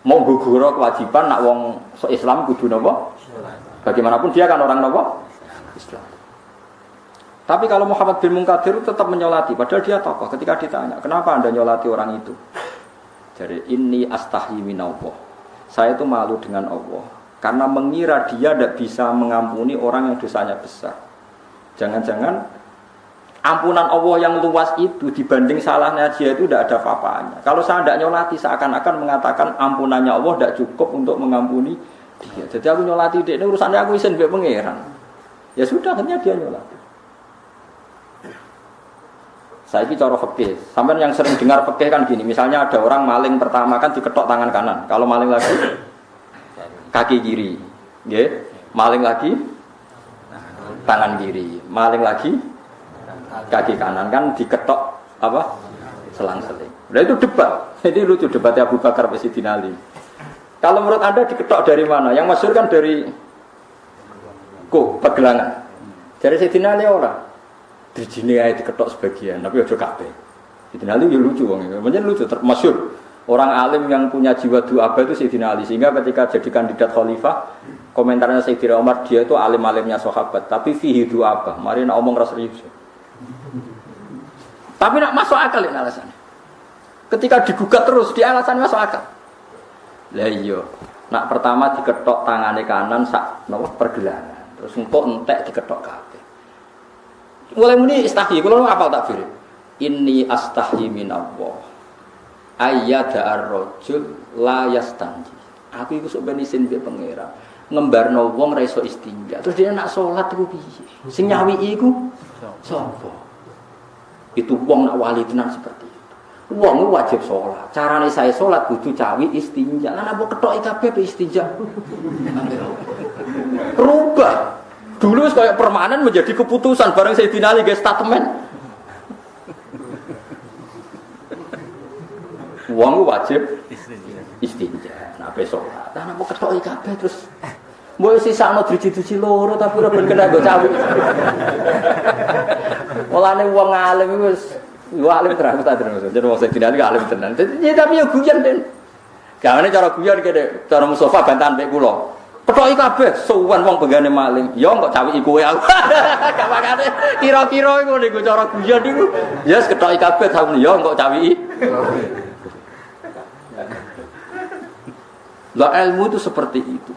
Mau guguro kewajiban nak wong Islam kudu nopo. Bagaimanapun dia kan orang nopo Islam. Tapi kalau Muhammad bin Munkadir tetap menyolati, padahal dia tokoh. Ketika ditanya, kenapa anda nyolati orang itu? Jadi ini astahyi minallah. Saya itu malu dengan Allah karena mengira dia tidak bisa mengampuni orang yang dosanya besar. Jangan-jangan ampunan Allah yang luas itu dibanding salahnya dia itu tidak ada apa-apanya. Kalau saya tidak nyolati seakan-akan mengatakan ampunannya Allah tidak cukup untuk mengampuni dia. Jadi aku nyolati dia, ini urusannya aku izin biar pengeran. Ya sudah, akhirnya dia nyolati. Saya ini cara fikih. Sampai yang sering dengar fikih kan gini. Misalnya ada orang maling pertama kan diketok tangan kanan. Kalau maling lagi kaki kiri. Nggih. Maling lagi tangan kiri. Maling lagi kaki kanan kan diketok apa? Selang-seling. Nah itu debat. Ini lucu debatnya Abu Bakar Sayyidina Ali. Kalau menurut Anda diketok dari mana? Yang masyhur kan dari pegelangan. Dari Sayyidina Ali orang. Dijine ae diketok sebagian, tapi aja kabeh. Sayyidina Ali lucu wong iki. Pancen lucu, masyhur. Orang alim yang punya jiwa du'aba itu Sayyidina Ali. Sehingga ketika jadi kandidat khalifah, komentarnya Sayyidina Umar, dia itu alim-alimnya sahabat, tapi fihi du'aba. Mari nak omong ras serius. Tapi nak masuk akal ini alasannya. Ketika digugat terus, dia alasannya masuk akal. Lah iya, nak pertama diketok tangane kanan sak napa pergelangan. Terus engko entek diketok kabeh. Mulai muni istahyi, kalau apal takbir. Inni astahyi min Allah. Ayyada ar-rajul la yastanji. Aku iku sok ben isin mbek pangeran. Ngembarno wong ra iso istinja. Terus dia nak salat iku piye? Sing nyawiki iku sapa? Itu wong nak wali tenan seperti itu. Wong wajib salat. Carane saya salat kudu cawi istinja. Lan apa ketoki kabeh istinja. Rubah. Dulu kayak permanen menjadi keputusan bareng Sayyidina Ali guys statement. Wong wajib istinja. Nah besok. Lah napa ketoki kabeh terus mbok sisakno driji-driji loro tapi ora ben kena nggo cawi. Mulane wong alim wis alim terang ta terus. Jadi wong Sayyidina Ali alim tenan. Ya tapi yo guyon den. Gawene cara guyon kene cara Mustafa bantahan mek kula. Petoki kabeh suwen wong benggane maling. Ya kok cawiki kowe aku. Gak makane kira-kira iku niku cara guyon niku. Ya yes, ketoki kabeh tahun ya kok cawiki. Lah ilmu itu seperti itu.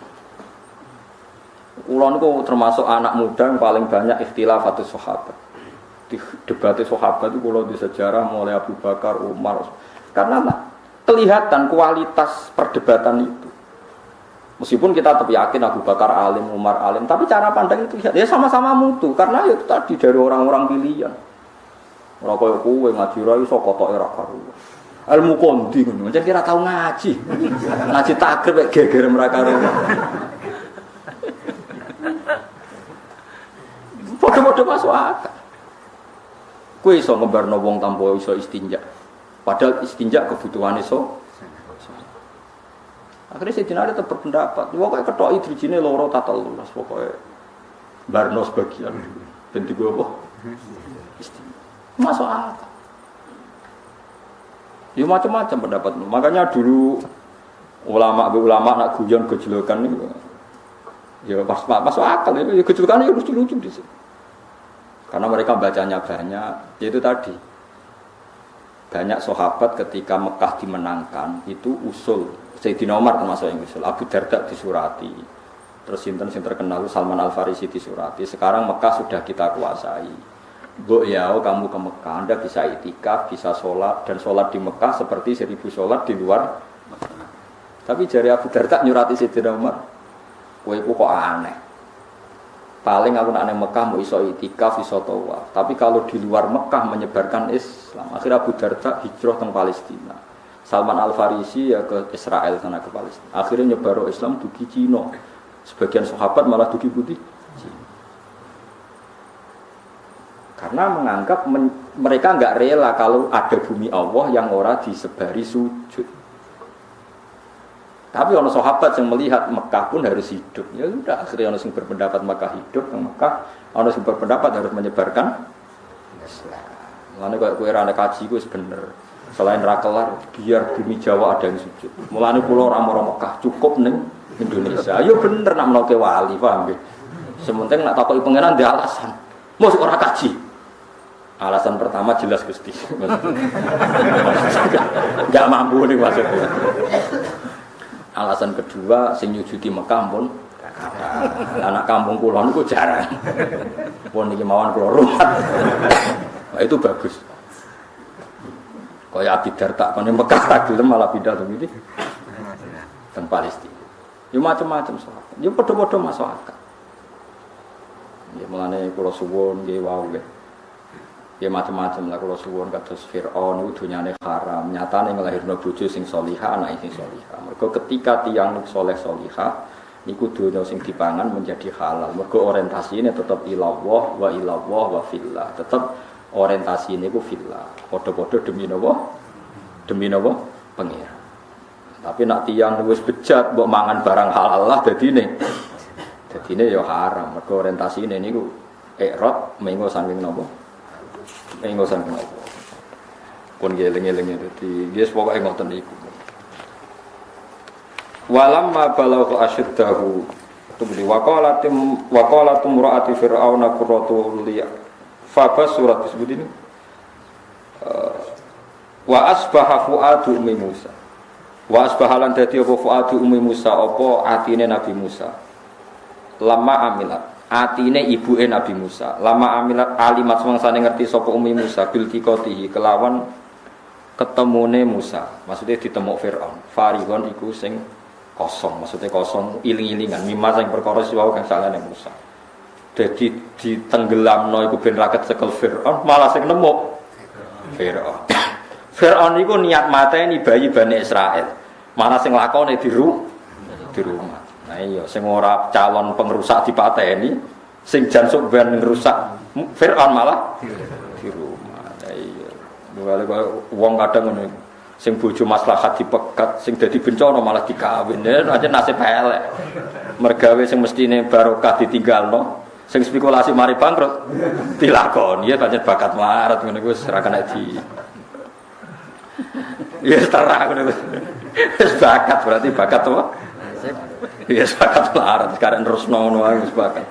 Kula niku termasuk anak muda yang paling banyak ikhtilafatus sahabat. Di debat sahabat itu kula di sejarah mulai Abu Bakar, Umar. Karena kelihatan kualitas perdebatan itu. Meskipun kita tetap yakin Abu Bakar alim, Umar alim, tapi cara pandang itu ya sama-sama mutu karena itu tadi dari orang-orang pilihan. Ora koyo kowe ngaji ra iso kotoke ra karo. Ilmu kondi ngono, jan kira tau ngaji. Ngaji takrib mek geger ra karo. Padha-padha masuk akal. Kowe iso ngembarno wong tanpa iso istinja. Padahal istinja kebutuhan iso. Akhirnya Sayyidina Ali tetap berpendapat, pokoknya ketoki drijine loro ta telu, pokoknya barno sebagian. Ben digo apa? Masuk akal. Ya macam-macam pendapat. Makanya dulu ulama nak guyon gejolokan niku. Ya pas masuk akal ya gejolokan ya lucu-lucu di sini. Karena mereka bacanya banyak, yaitu tadi. Banyak sahabat ketika Mekah dimenangkan itu usul Sayyidina Umar termasuk yang usul, Abu Darda disurati, terus sinten terkenal Salman Al Farisi disurati. Sekarang Mekah sudah kita kuasai. Mbok ya, kamu ke Mekah, Anda bisa itikaf, bisa sholat, dan sholat di Mekah seperti 1000 sholat di luar Mekah. Tapi jari Abu Darda nyurati Sayyidina Umar, kowe kok aneh. Paling aku nak nang Mekah mau iso itikaf, iso tawaf. Tapi kalau di luar Mekah menyebarkan Islam, akhirnya Abu Darda hijrah ke Palestina. Salman Al Farisi ya ke Israel sana ke Palestina. Akhirnya nyebar Islam dugi Cina. Sebagian sahabat malah dugi putih Cina. Karena menganggap mereka enggak rela kalau ada bumi Allah yang ora disebari sujud. Tapi orang sahabat yang melihat Mekah pun harus hidup. Ya sudah, akhirnya orang yang berpendapat Mekah hidup, yang Mekah orang yang berpendapat harus menyebarkan Islam. Mulane kok kowe ora kaji ku wis bener. Selain ra kelar, biar bumi Jawa ada yang sujud. Mulane kula ora maro Mekah, cukup ning Indonesia. Ayo bener nak menoke wali, paham nggih. Sementing nak takoki pangeran ndek alasan. Mos ora kaji. Alasan pertama jelas Gusti. Enggak mampu nih maksudnya. Alasan kedua, sing nyujudi Mekah pun anak kampung kula niku jarang. Pun iki mawon kula rumat. Nah, itu bagus. Kaya Abi Darda kon Mekah gelem malah pindah teng iki. Teng Palestina. Ya macam-macam soal. Ya padha-padha masuk akal. Ya mulane kula suwun nggih wau nggih. Ya macam-macam lah kalau suwon kados Fir'aun itu dunyane haram, nyatane nglahirno bojo sing salihah, anak sing salihah. Mergo ketika tiyang saleh salihah niku donya sing dipangan menjadi halal. Mergo orientasine tetep ilallah wa ilallah wa fillah. Tetep orientasine niku fillah. Padha-padha demi napa? Demi napa? Pengira. Tapi nak tiyang wis bejat mbok mangan barang halal lah dadine. Dadine ya haram. Mergo orientasine niku ikrad mengko saking napa? Ngosan kenapa pun geleng-gelengnya jadi dia pokoknya ngoten iku walam ma balagha asyiddahu tubli waqalatum mura'ati fir'auna qurratu li fabas surat disebut ini wa asbaha fuadu ummi Musa wa asbaha lan dadi apa fuadu ummi Musa apa atine Nabi Musa lama amilat atine ibuke Nabi Musa lama amilat alimat semangsane ngerti sapa Ummi Musa bil tiqatihi kelawan ketemune Musa maksudnya ditemuk Firaun farigon iku sing kosong maksudnya kosong iling-ilingan mimma sing perkara siwau kang salane Musa dadi ditenggelamno iku ben raket sekel Firaun malah sing nemu Firaun Firaun iku niat mateni bayi Bani Israel malah sing lakone di rumah. Nah iya, sing ora calon pengrusak dipateni, sing jansuk ben ngrusak Fir'aun malah di rumah. Nah iya. Mulane kok wong kadang ngene sing bojo maslahat dipegat, sing dadi bencana malah dikawin. Aja nasib elek. Mergawe sing mestine barokah ditinggalno, sing spekulasi mari bangkrut dilakoni. Ya pancen bakat melarat ngene kuwi ora kena di. Ya terang ngono. Wis bakat berarti bakat apa? Ya sepakat larat sekarang terus nono ae sepakat.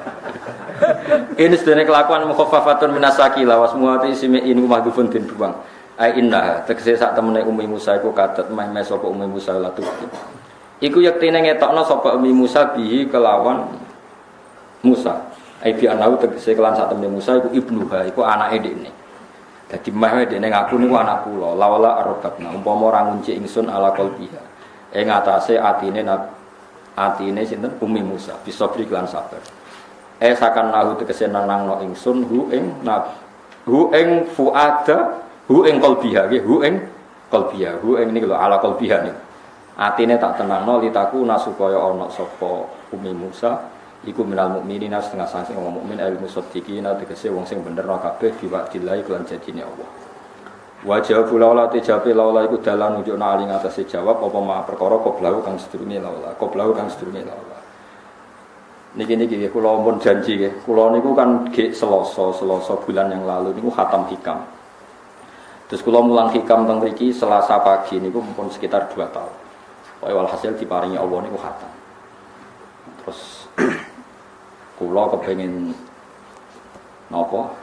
Ini sedene kelakuan mukhaffafatun minasaki lawas muati isime ini mahdhufun din buang. Ai inna tegese sak temene Ummi Musa iku kadet meh sapa Ummi Musa latu. Iku yektine ngetokno sapa Ummi Musa bihi kelawan Musa. Ai bi anau tegese kelan sak temene Musa iku ibnuha iku anake dekne. Dadi meh dekne ngaku niku anak kula. Lawala arbatna umpama ora ngunci ingsun ala qalbiha. Ing atase atine sinten Ummi Musa bisa beri kelan sabar. Sakan nahu tegese nangno ingsun hu ing fuada hu ing qalbiha nggih hu ing qalbiha hu ing niku lho ala qalbiha niku. Atine tak tenangno litaku nasupaya ana sapa Ummi Musa iku minal mukminina setengah saking wong mukmin ilmu sedikina tegese wong sing bener kabeh diwakilai kelan janjine Allah. Wajah laula tijabe laula iku dalan nunjukna ali ngatasi jawab apa ma perkara qoblau kang sedurunge laula qoblau kang sedurunge laula niki kula ampun janji nggih kula niku kan gek Selasa bulan yang lalu niku khatam hikam terus kula mulang hikam teng mriki Selasa pagi niku pun sekitar 2 tahun pokoke walhasil diparingi Allah niku khatam terus kula kepengin napa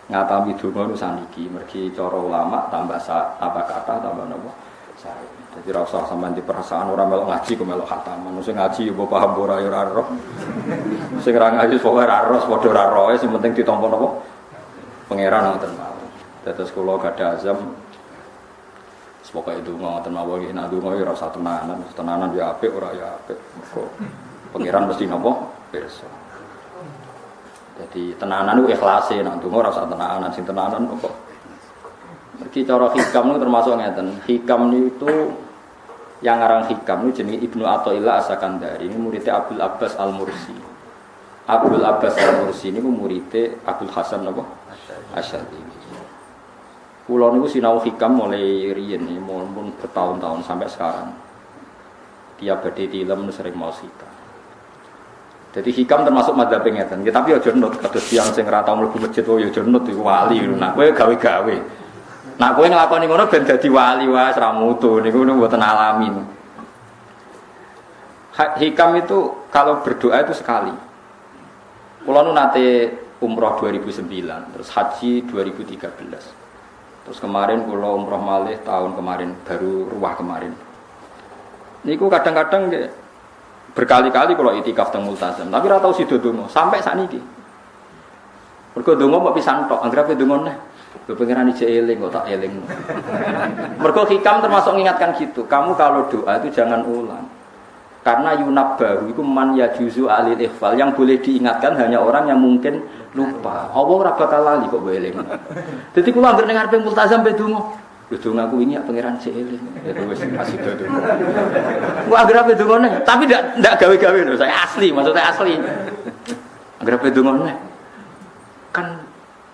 ngatami donga nu saniki mergi cara ulama tambah kata tambah napa sae dadi ra usah sampean di perasaan ora melok ngaji kok melok khataman sing ngaji yo paham ora yo ora roh sing ra ngaji pokoke ra roh padha ora roe sing penting ditampa napa pangeran ngoten mawon dados kula gadah azam semoga itu ngoten mawon iki nek donga yo ora usah tenanan yo apik ora yo apik mergo pangeran mesti napa pirsa Jadi tenanan itu ikhlase, nak donga ora usah tenanan, sing tenanan kok. Iki cara hikam itu termasuk ngeten. Hikam itu yang ngarang hikam itu jenenge Ibnu Athaillah As-Sakandari. Ini muridnya Abdul Abbas Al-Mursi. Abdul Abbas Al-Mursi ini muridnya Abdul Hasan apa? Asy'ari. Kula niku sinau hikam mulai riyen mun bertahun-tahun sampai sekarang. Tiap badhe tilem sering mau hikam. Jadi hikam termasuk madzhab ngeten. Ya tapi aja nut kados tiyang sing ora tau mlebu masjid yo aja nut iku wali. Nah kowe gawe-gawe. Nah kowe nglakoni ngono ben dadi wali wae ora mutu niku mboten alami. Hikam itu kalau berdoa itu sekali. Kula nu nate umroh 2009, terus haji 2013. Terus kemarin kula umroh malih tahun kemarin, baru ruwah kemarin. Niku kadang-kadang berkali-kali kalau itikaf teng Multazam, tapi ora tau sida donga sampai sakniki. Mergo donga kok pisan tok, anggere donga neh. Lho pengiran ije eling kok tak eling. Mergo hikam termasuk mengingatkan gitu. Kamu kalau doa itu jangan ulang. Karena yunabbahu itu man yajuzu alil ikhfal, yang boleh diingatkan hanya orang yang mungkin lupa. Allah ora bakal lali kok mbok eling. Dadi kula anggere ning ngarepe Multazam pe donga. Lho donga ku wingi pengiran ije eling. Ya wis masih donga. Gua anggere pe donga tapi ndak gawe-gawe lho, saya asli, maksudnya asli. Anggere pe donga kan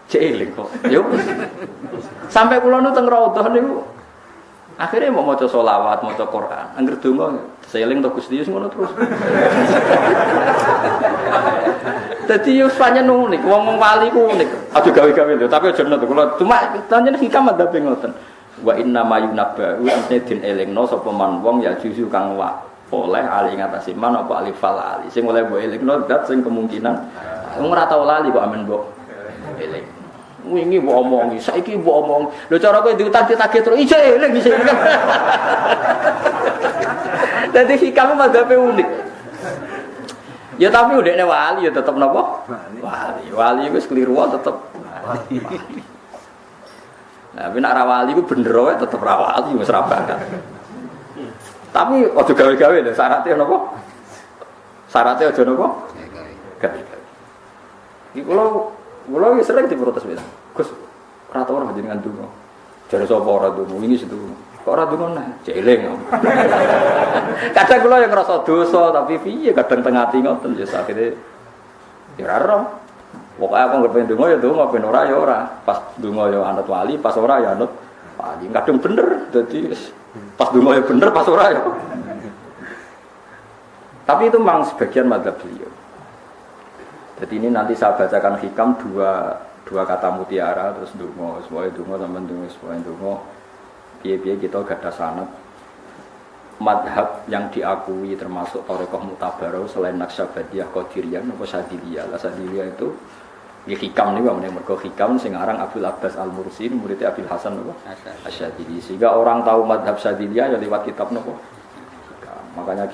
jeeling kok. Ya sampai kula nu teng raudhah niku akhirnya mau maca selawat, maca Quran. Angger donga seeling to Gusti Yesus ngono terus. Dadi yo pancen unik, wong wali ku unik. Aja gawe-gawe lho, tapi aja nut kula cuma pancen hikam ada ngoten. Wa inna ma yunabba wa din elingno sapa man wong ya juzu kang wa oleh ali ngatasi man apa alif fal ali sing oleh mbok elingno dat sing kemungkinan wong ora tau lali kok amen mbok eling. Wingi mbok omongi, saiki mbok omong. Lho cara kowe diutak-utak terus ijo eling bisa kan. Dadi hikam madhabe unik. Ya tapi udekne wali ya tetep napa? Wali. Wali wis keliru tetep wali. Nah, nek ra wali ku bener wae tetep ra wali wis ra bakat. Tapi aja gawe-gawe lho, syaratnya napa? Syaratnya aja napa? Gawe-gawe. Iki kula sering diprotes bilang, Gus, ora tau ora jenengan donga. Jare sapa ora donga, wingi setu. Kok ora donga neh, jeling. Kadang kula yang ngrasa dosa, tapi piye kadang tengah ati ngoten ya sakite. Ya ora ora. Pokoke aku nggak pengen donga ya donga, ben ora ya ora. Pas donga ya anut wali, pas ora ya anut wali. Kadang bener, dadi pas donga ya bener, pas ora ya. Tapi itu memang sebagian madzhab beliau. Jadi ini nanti saya bacakan hikam dua kata mutiara terus donga, semuanya donga sampean donga, semuanya donga. Piye-piye kita gadah sanad madhab yang diakui termasuk thariqah mutabarah selain Naqsyabandiyah, Qadiriyah, apa Sadiliyah. Lah Sadiliyah itu nggih hikam niku meneh mergo hikam sing aran Abdul Abbas Al-Mursi murid Abdul Hasan apa Asy'ari. Sehingga orang tahu madhab Sadiliyah ya lewat kitab napa hikam. Makanya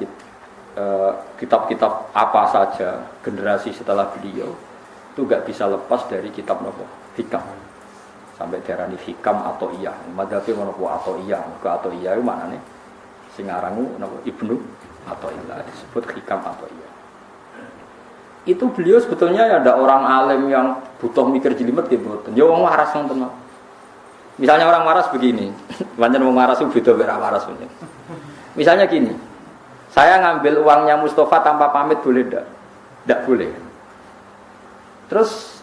kitab-kitab apa saja generasi setelah beliau itu enggak bisa lepas dari kitab napa hikam. Sampai diarani hikam atau iya. Madhabe menapa atau iya. Mergo atau iya itu maknane sing aranku napa Ibnu Athaillah disebut hikam atau iya. Itu beliau sebetulnya ya ada orang alim yang butuh mikir jelimet ya mboten. Ya wong waras ngoten. Misalnya orang waras begini. Pancen wong waras itu beda ora waras punya. Misalnya gini. Saya ngambil uangnya Mustafa tanpa pamit boleh enggak? Enggak boleh. Terus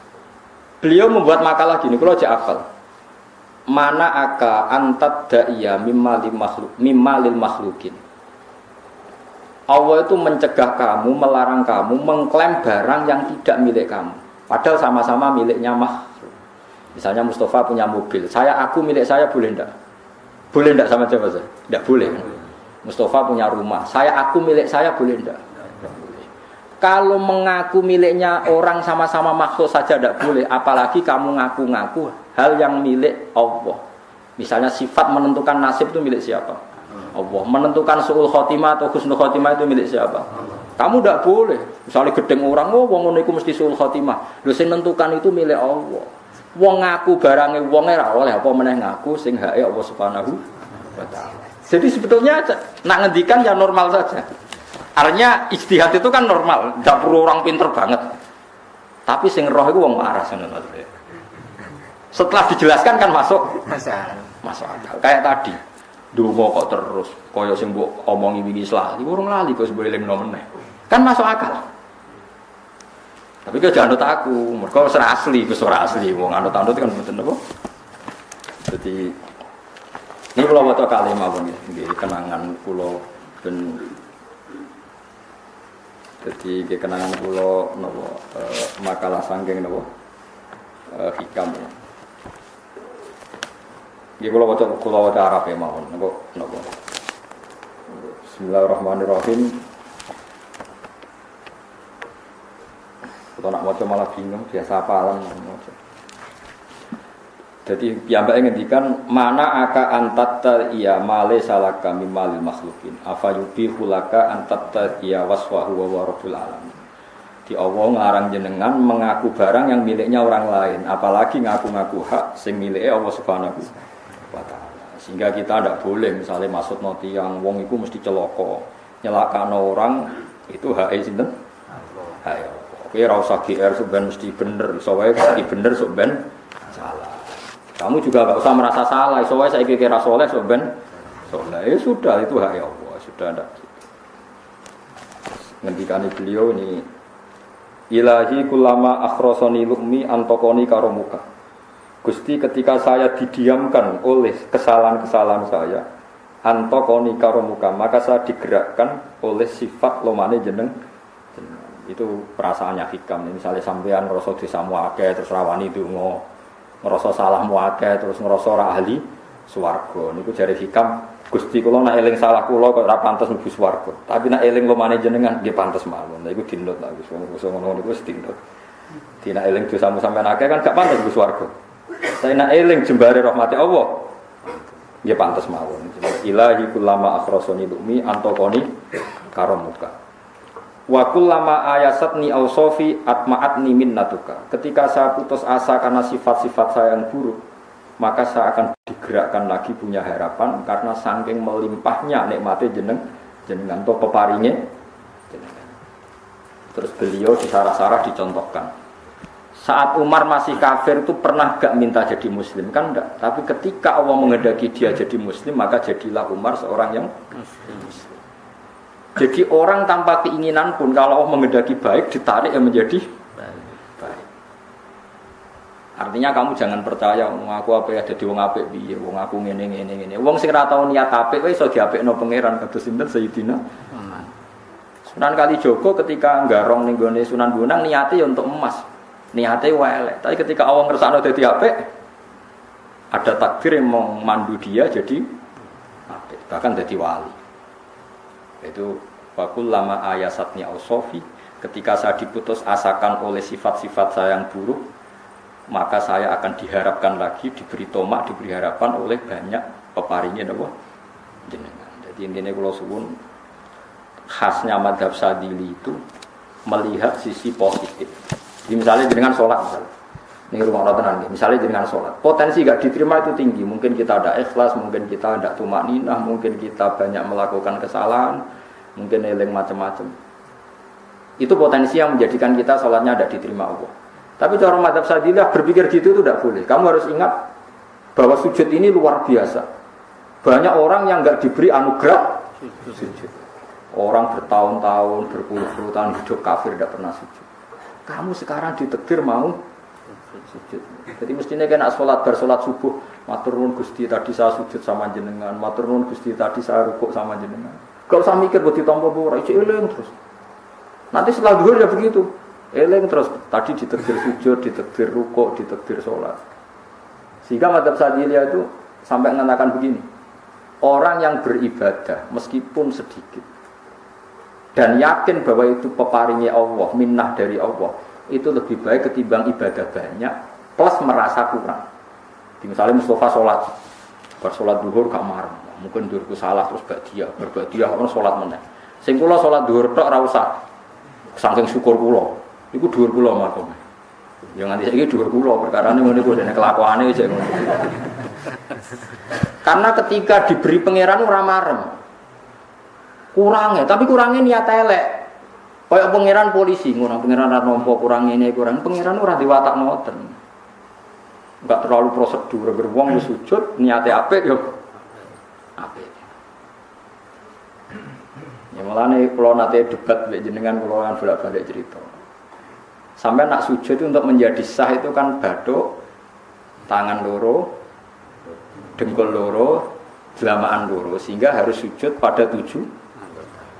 beliau membuat makalah gini, kalau aja hafal. Mana aka antat da'iya mimma lil makhlukin. Allah itu mencegah kamu, melarang kamu mengklaim barang yang tidak milik kamu. Padahal sama-sama miliknya makhluk. Misalnya Mustafa punya mobil, aku milik saya boleh enggak? Boleh enggak sama siapa saja? Enggak boleh. Mustafa punya rumah, aku milik saya boleh enggak? Enggak boleh. Kalau mengaku miliknya orang sama-sama makhluk saja enggak boleh, apalagi kamu ngaku-ngaku hal yang milik Allah. Misalnya sifat menentukan nasib itu milik siapa? Allah. Menentukan su'ul khotimah atau husnul khotimah itu milik siapa? Kamu enggak boleh. Misalnya gedeng orang, wong ngono iku mesti su'ul khotimah. Lho sing nentukan itu milik Allah. Wong ngaku barange wonge ra oleh apa meneh ngaku sing hake Allah Subhanahu wa taala. Jadi sebetulnya nak ngendikan ya normal saja. Artinya ijtihad itu kan normal, enggak perlu orang pinter banget. Tapi sing roh iku wong waras ngono maksudnya. Setelah dijelaskan kan masuk akal. Kayak tadi. Dungo kok terus kaya sing mbok omongi wingi lali, urung lali kok sebule eling meneh. Kan masuk akal. Tapi kok jangan aku, mergo ora asli, wis ora asli wong anut-anut kan mboten apa. Jadi ini kula waca kali mawon nggih kenangan kula ben jadi kenangan kula napa makalah saking napa hikam. Nggih kula waca Arab mawon napa. Bismillahirrahmanirrahim. Kalau nak maca malah bingung, biasa apalan maca. Jadi piyambake ngendikan mana aka antatta iya male salaka mimalil makhlukin afayubi hulaka antatta iya waswahu wa rabbul alamin. Di Allah ngarang jenengan mengaku barang yang miliknya orang lain, apalagi ngaku-ngaku hak sing miliknya Allah Subhanahu wa taala. Sehingga kita tidak boleh misalnya maksud noti yang wong iku mesti celaka, nyelakano orang itu hak sinten? Hak. Oke, ora usah GR sampean mesti bener, iso wae mesti bener sok ben salah. Kamu juga enggak usah merasa salah, iso wae saiki kira saleh sok ben saleh. Ya sudah itu hak Allah, sudah ndak. Ngendikane beliau ini Ilahi kullama akhrasani lu'mi antokoni karomuka. Gusti ketika saya didiamkan oleh kesalahan-kesalahan saya antokoni karomuka, maka saya digerakkan oleh sifat lomane jeneng. Itu perasaannya hikam. Misalnya sampean ngerasa dosamu akeh terus rawani donga, ngerasa salahmu akeh terus ngerasa ora ahli swarga. Niku jare hikam, Gusti kula nek eling salah kula kok ora pantes mlebu swarga. Tapi nek eling lumane jenengan nggih pantes mawon. Lha iku dinut lah wis ngono niku wis dinut. Dina eling dosamu sampean akeh kan gak pantes mlebu swarga. Tapi nek eling jembare rahmati Allah nggih pantes mawon. Ilahi kullama akhrasani lumi antaqani karamuka. Wa kullama ayasatni ausofi atma'atni minnatuka. Ketika saya putus asa karena sifat-sifat saya yang buruk, maka saya akan digerakkan lagi punya harapan karena saking melimpahnya nikmate jenengan to peparinge jenengan. Terus beliau di sarah-sarah dicontohkan. Saat Umar masih kafir itu pernah gak minta jadi muslim kan enggak, tapi ketika Allah menghendaki dia jadi muslim maka jadilah Umar seorang yang muslim. Jadi orang tanpa keinginan pun kalau Allah menghendaki baik ditarik yang menjadi baik. Artinya kamu jangan percaya wong aku apa ya dadi wong apik piye, wong aku ngene. Wong sing ora tau niat apik wae iso diapikno pangeran kados sinten Sayyidina Sunan Kalijaga ketika nggarong ning gone Sunan Bonang niate ya untuk emas. Niate wae elek. Tapi ketika Allah ngersakno dadi apik ada takdir yang memandu dia jadi apik, bahkan dadi wali. Itu fakul lama ayasatni ausofi, ketika saya diputus asakan oleh sifat-sifat saya yang buruk, maka saya akan diharapkan lagi, diberi tomak, diberi harapan oleh banyak peparingnya jenengan. Jadi intinya kalau suwun khasnya madhab Sadili itu melihat sisi positif. Jadi misalnya jenengan sholat misalnya. Ini rumah tenan nih. Misalnya jenengan sholat, potensi gak diterima itu tinggi. Mungkin kita ada ikhlas, mungkin kita ada tumakninah, mungkin kita banyak melakukan kesalahan, mungkin eling macam-macam. Itu potensi yang menjadikan kita sholatnya tidak diterima Allah. Tapi cara madhab Sadilah berpikir gitu itu tidak boleh. Kamu harus ingat bahwa sujud ini luar biasa. Banyak orang yang nggak diberi anugerah sujud. Orang bertahun-tahun, berpuluh-puluh tahun hidup kafir tidak pernah sujud. Kamu sekarang ditakdir mau sujud. Jadi mestinya kena sholat bersolat subuh, matur nuwun Gusti tadi saya sujud sama jenengan, matur nuwun Gusti tadi saya rukuk sama jenengan. Gak usah mikir buat ditompo ora iso eling terus. Nanti setelah zuhur ya begitu. Eling terus tadi ditakdir sujud, ditakdir rukuk, ditakdir sholat. Sehingga madhab Sadiliyah itu sampai mengatakan begini. Orang yang beribadah meskipun sedikit dan yakin bahwa itu peparingnya Allah, minnah dari Allah, itu lebih baik ketimbang ibadah banyak plus merasa kurang. Misalnya Mustafa sholat, bersolat duhur gak marah, mungkin duhurku salah terus berbadiah orang sholat meneh. Sing kula sholat duhur tok ora usah, saking syukur kula, iku duhur kula makom. Ya nganti saiki duhur kula perkarane ngene iku dene kelakuane wis ngono. Karena ketika diberi pangeran ora marem. Kurangnya, tapi kurangnya niat elek. Kayak pangeran polisi, ngono pangeran ra nampa kurang ini kurang pangeran ora diwatak ngoten. Enggak terlalu prosedur, agar wong wis sujud niate apik yo apik. Ya mulane kula nate debat mek jenengan kula kan bolak-balik cerita. Sampai nak sujud itu untuk menjadi sah itu kan bathuk, tangan loro, dengkul loro, jelamaan loro sehingga harus sujud pada 7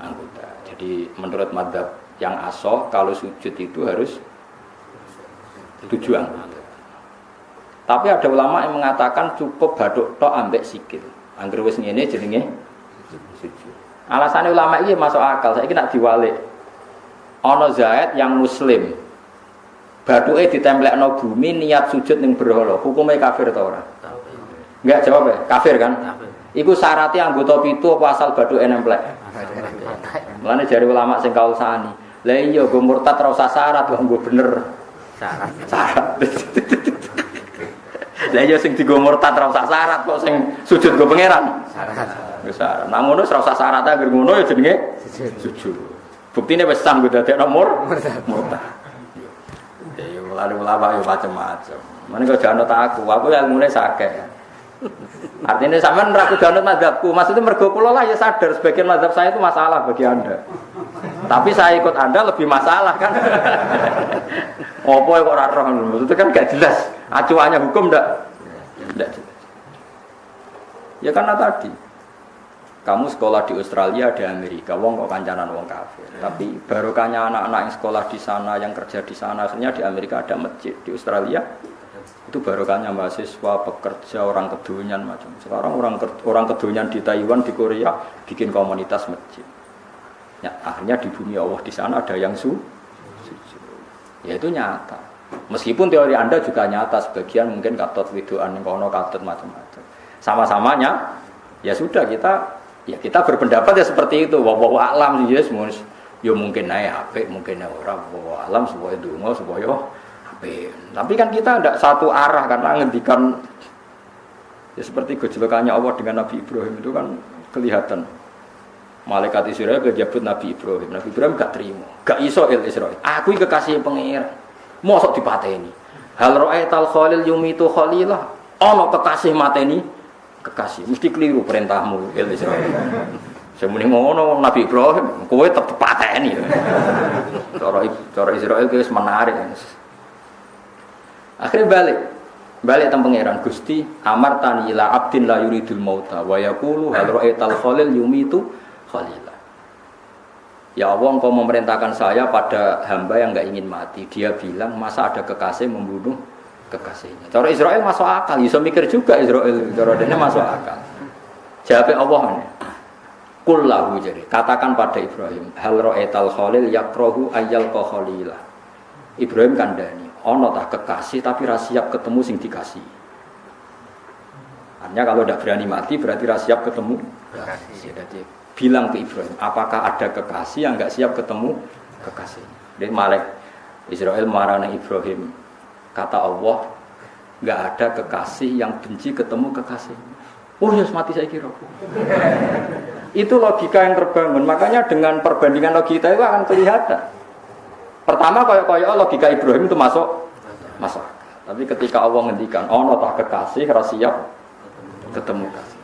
anggota. Jadi menurut madzhab yang asoh kalau sujud itu harus 7 anggota. Tapi ada ulama yang mengatakan cukup bathuk tok ambek sikil. Anggere wis ngene jenenge sujud. Alasannya ulama ini masuk akal. Saiki nak diwalik. Ana Zaid yang muslim. Bathuke ditemplekno bumi niat sujud ning berhala. Hukume kafir ta ora? Enggak jawab ya? Kafir kan? Iku syaratnya anggota 7 apa asal bathuke nemplek? Mulane jari ulama sing kausani. Lah iya go murtad ora usah syarat kok nggo bener. Syarat. Lah iya sing digo murtad ora usah syarat kok sing sujud go pangeran. Syarat. Nah ngono ora usah syarat anggere ngono ya jenenge sujud. Buktine wis sah nggo dadekno murtad. Ya mulane ulama yo macam-macam. Mane kok jangan aku ilmune sakeh. Artinya sampean ra kudu anut mazhabku. Maksudnya mergo kula lah ya sadar sebagian mazhab saya itu masalah bagi Anda. Tapi saya ikut Anda lebih masalah kan. Opo kok ora roh. Itu kan gak jelas. Acuannya hukum ndak jelas. Ya karena tadi kamu sekolah di Australia, di Amerika, wong kok kancanan wong kafir. Tapi barokahnya anak-anak yang sekolah di sana, yang kerja di sana, akhirnya di Amerika ada masjid, di Australia itu barokahnya mahasiswa, pekerja, orang kedonyan macam. Sekarang orang kedonyan di Taiwan, di Korea bikin komunitas masjid. Ya, akhirnya di bumi Allah di sana ada yang sujud. Ya itu nyata. Meskipun teori Anda juga nyata, sebagian mungkin katot widuan kono katot macam-macam. Sama-samanya ya sudah kita berpendapat ya seperti itu. Wallahu a'lam ya ya mungkin naik apik, mungkin ora. Wallahu a'lam supaya donga supaya apik. Tapi kan kita tidak satu arah karena ngendikan ya seperti gejolokannya Allah dengan Nabi Ibrahim itu kan kelihatan. Malaikat Israel kejabut Nabi Ibrahim. Nabi Ibrahim gak terima. Gak iso Israel. Aku iki kekasih pengira. Mosok dipateni. Hal ra'aital khalil yumitu khalilah. Ana kekasih mateni kekasih. Mesti keliru perintahmu Israel. Semene ngono Nabi Ibrahim, kowe tetep pateni. Cara Israel wis menarik. Akhirnya balik teng pangeran Gusti amartani ila abdin la yuridul mauta wa yaqulu hal ra'aital khalil yumitu khalilah. Ya Allah, Engkau memerintahkan saya pada hamba yang enggak ingin mati. Dia bilang masa ada kekasih membunuh kekasihnya. Cara Israel masuk akal, bisa mikir juga Israel. Cara dene masuk akal. Jawab Allah ini. Qul lahu jadi katakan pada Ibrahim hal ra'aital khalil yakrahu ayyal khalilah. Ibrahim kandhani ana tah kekasih tapi ra siap ketemu sing dikasih. Artinya kalau tidak berani mati berarti ra siap ketemu kekasih. Jadi bilang ke Ibrahim, apakah ada kekasih yang enggak siap ketemu kekasihnya? Jadi Malik Israel marahnya Ibrahim. Kata Allah, enggak ada kekasih yang benci ketemu kekasihnya. Oh ya mati saya kira. Itu logika yang terbangun. Makanya dengan perbandingan logika itu akan kelihatan. Pertama kaya logika Ibrahim itu masuk. Tapi ketika Allah ngendikan, ono tak kekasih ra siap ketemu kasih.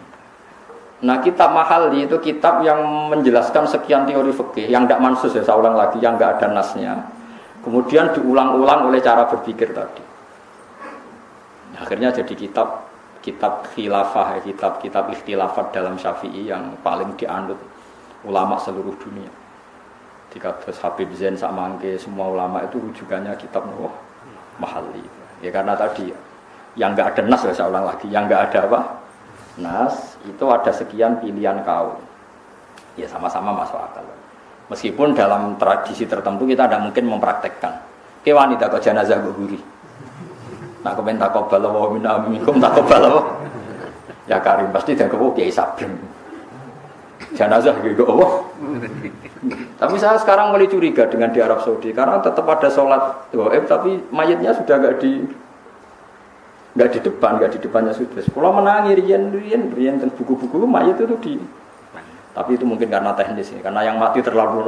Nah kitab Mahalli itu kitab yang menjelaskan sekian teori fikih yang tidak mansus ya, saya ulang lagi, yang tidak ada nasnya. Kemudian diulang-ulang oleh cara berpikir tadi. Akhirnya jadi kitab khilafah, kitab ikhtilafat dalam Syafi'i yang paling dianut ulama seluruh dunia. Dikados Habib Zain Sakmangke, semua ulama itu rujukannya kitab Mahalli. Ya karena tadi yang enggak ada nas ya, saya ulang lagi, yang enggak ada apa? Nas itu ada sekian pilihan kaum. Ya sama-sama masuk akal. Meskipun dalam tradisi tertentu kita tidak mungkin mempraktekkan. Ke wanita kok jenazah kok guri. Nak komen takobal wa minna minkum takobal. Ya Karim pasti dak kok Kiai Sabrem. Jenazah gitu Allah. Tapi saya sekarang mulai curiga dengan di Arab Saudi karena tetap ada sholat gaib tapi mayatnya sudah enggak di depannya sudah. Kalau menangi rian dan buku-buku mayat itu di. Tapi itu mungkin karena teknis, karena yang mati terlalu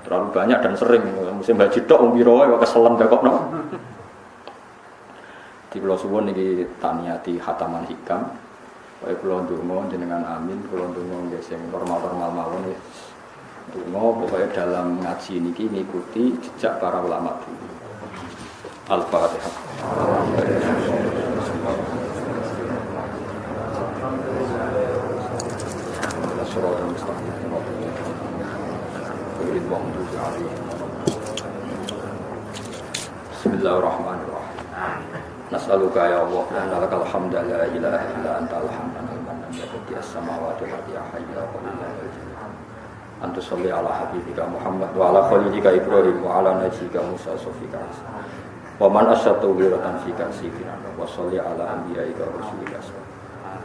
terlalu banyak dan sering. Musim haji tok wong pira wae keselen dakokno. Di kula suwun niki taniati khataman hikam. Wae kula ndonga jenengan amin, kula ndonga nggih sing normal-normal mawon nggih. Ndonga pokoke dalam ngaji niki ngikuti jejak para ulama dulu. Al-Fatihah. Bismillahirrahmanirrahim. Nas'aluka ya Allah wa lakal hamdu la ilaha illa anta al-hanan al-mannan ya badi'as samawati wal ardi ya hayyu ya qayyum. Anta sholli ala habibika Muhammad wa ala khalilika Ibrahim wa ala najika Musa sofika. Wa man asyatu wiratan fika sifiran wa sholli ala anbiyaika rasulika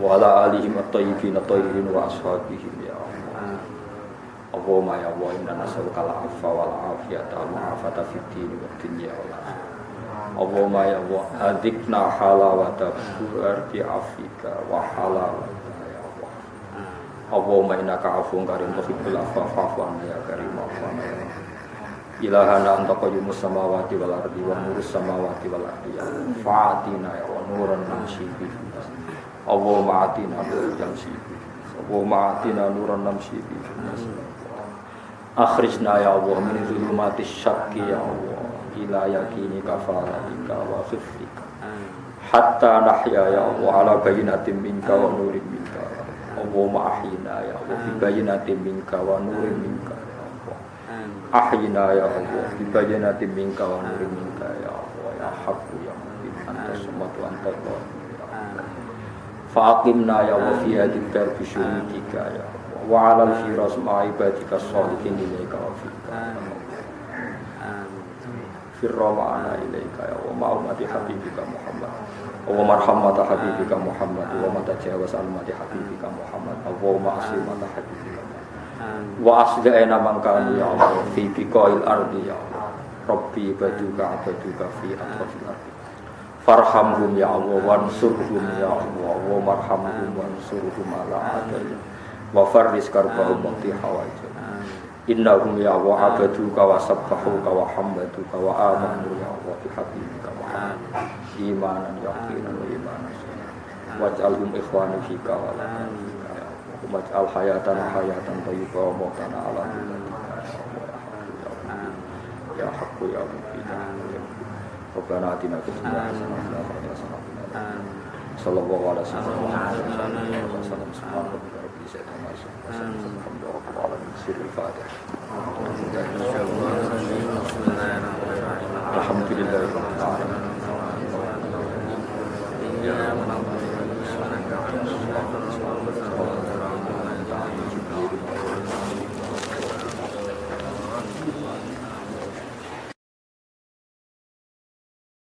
wa ala alihim at-tayyibin at-tahirin wa ashabihim ya Allah. Allahumma ya Allah inna nas'aluka al-'afwa wal 'afiyata wal 'afata fid din wa dunya wal akhirah. Allahumma ya Allah adzikna halawata bi afika wa halawata ya Allah. Allahumma innaka 'afuwun karim tuhibbul 'afwa fa'fu 'anna ya karim wa'fu 'anna ya Allah. Ilahana anta qayyumus samawati wal ardi wa nurus samawati wal ardi ya Allah. Fa'atina ya Allah nuran namshi bihi. Allahumma atina nuran namshi bihi. Allahumma atina nuran namshi bihi. Akhrijna ya Allah min dhulumatis syakki ya Allah ila yakini kafaratika wa khifrika hatta nahya ya Allah ala bayinatin minka wa nurin minka. Allahumma ahyina ya Allah bi bayinatin minka wa nurin minka ya Allah. Ahyina ya Allah bi bayinatin minka wa nurin minka ya Allah ya haqqu ya mubin anta samad wa anta Allah. Faqimna ya Allah fi hadhihi darbi syuhudika ya Allah wa ala al-firas ma'ibadika sholihin ilaika wa fika firra ma'ana ilaika ya wa ma'umati habibika Muhammad wa marhamata habibika Muhammad wa matajawaz al-mati habibika Muhammad wa ma'asimata habibika wa asli'ina man kanu ya Allah fi biqa'il ardi ya Allah rabbi baduka abaduka fi atrafil ardi farhamhum ya Allah wansurhum ya Allah wa marhamhum wansurhum ala adayya wa farris karbahum wa tihawaijah. Innahum ya wa abaduka wa sabbahuka wa hamdaduka wa amanu ya wa bihabibika Muhammad imanan yaqinan wa imanan waj'alhum ikhwani fika wa lana ya Allah waj'al hayatan hayatan thayyibah wa mawtana ala dinika ya haqqu ya mubin Rabbana atina fid dunya hasanah wa fil akhirati hasanah wa qina adzabannar sallallahu alaihi wasallam. Alhamdulillah.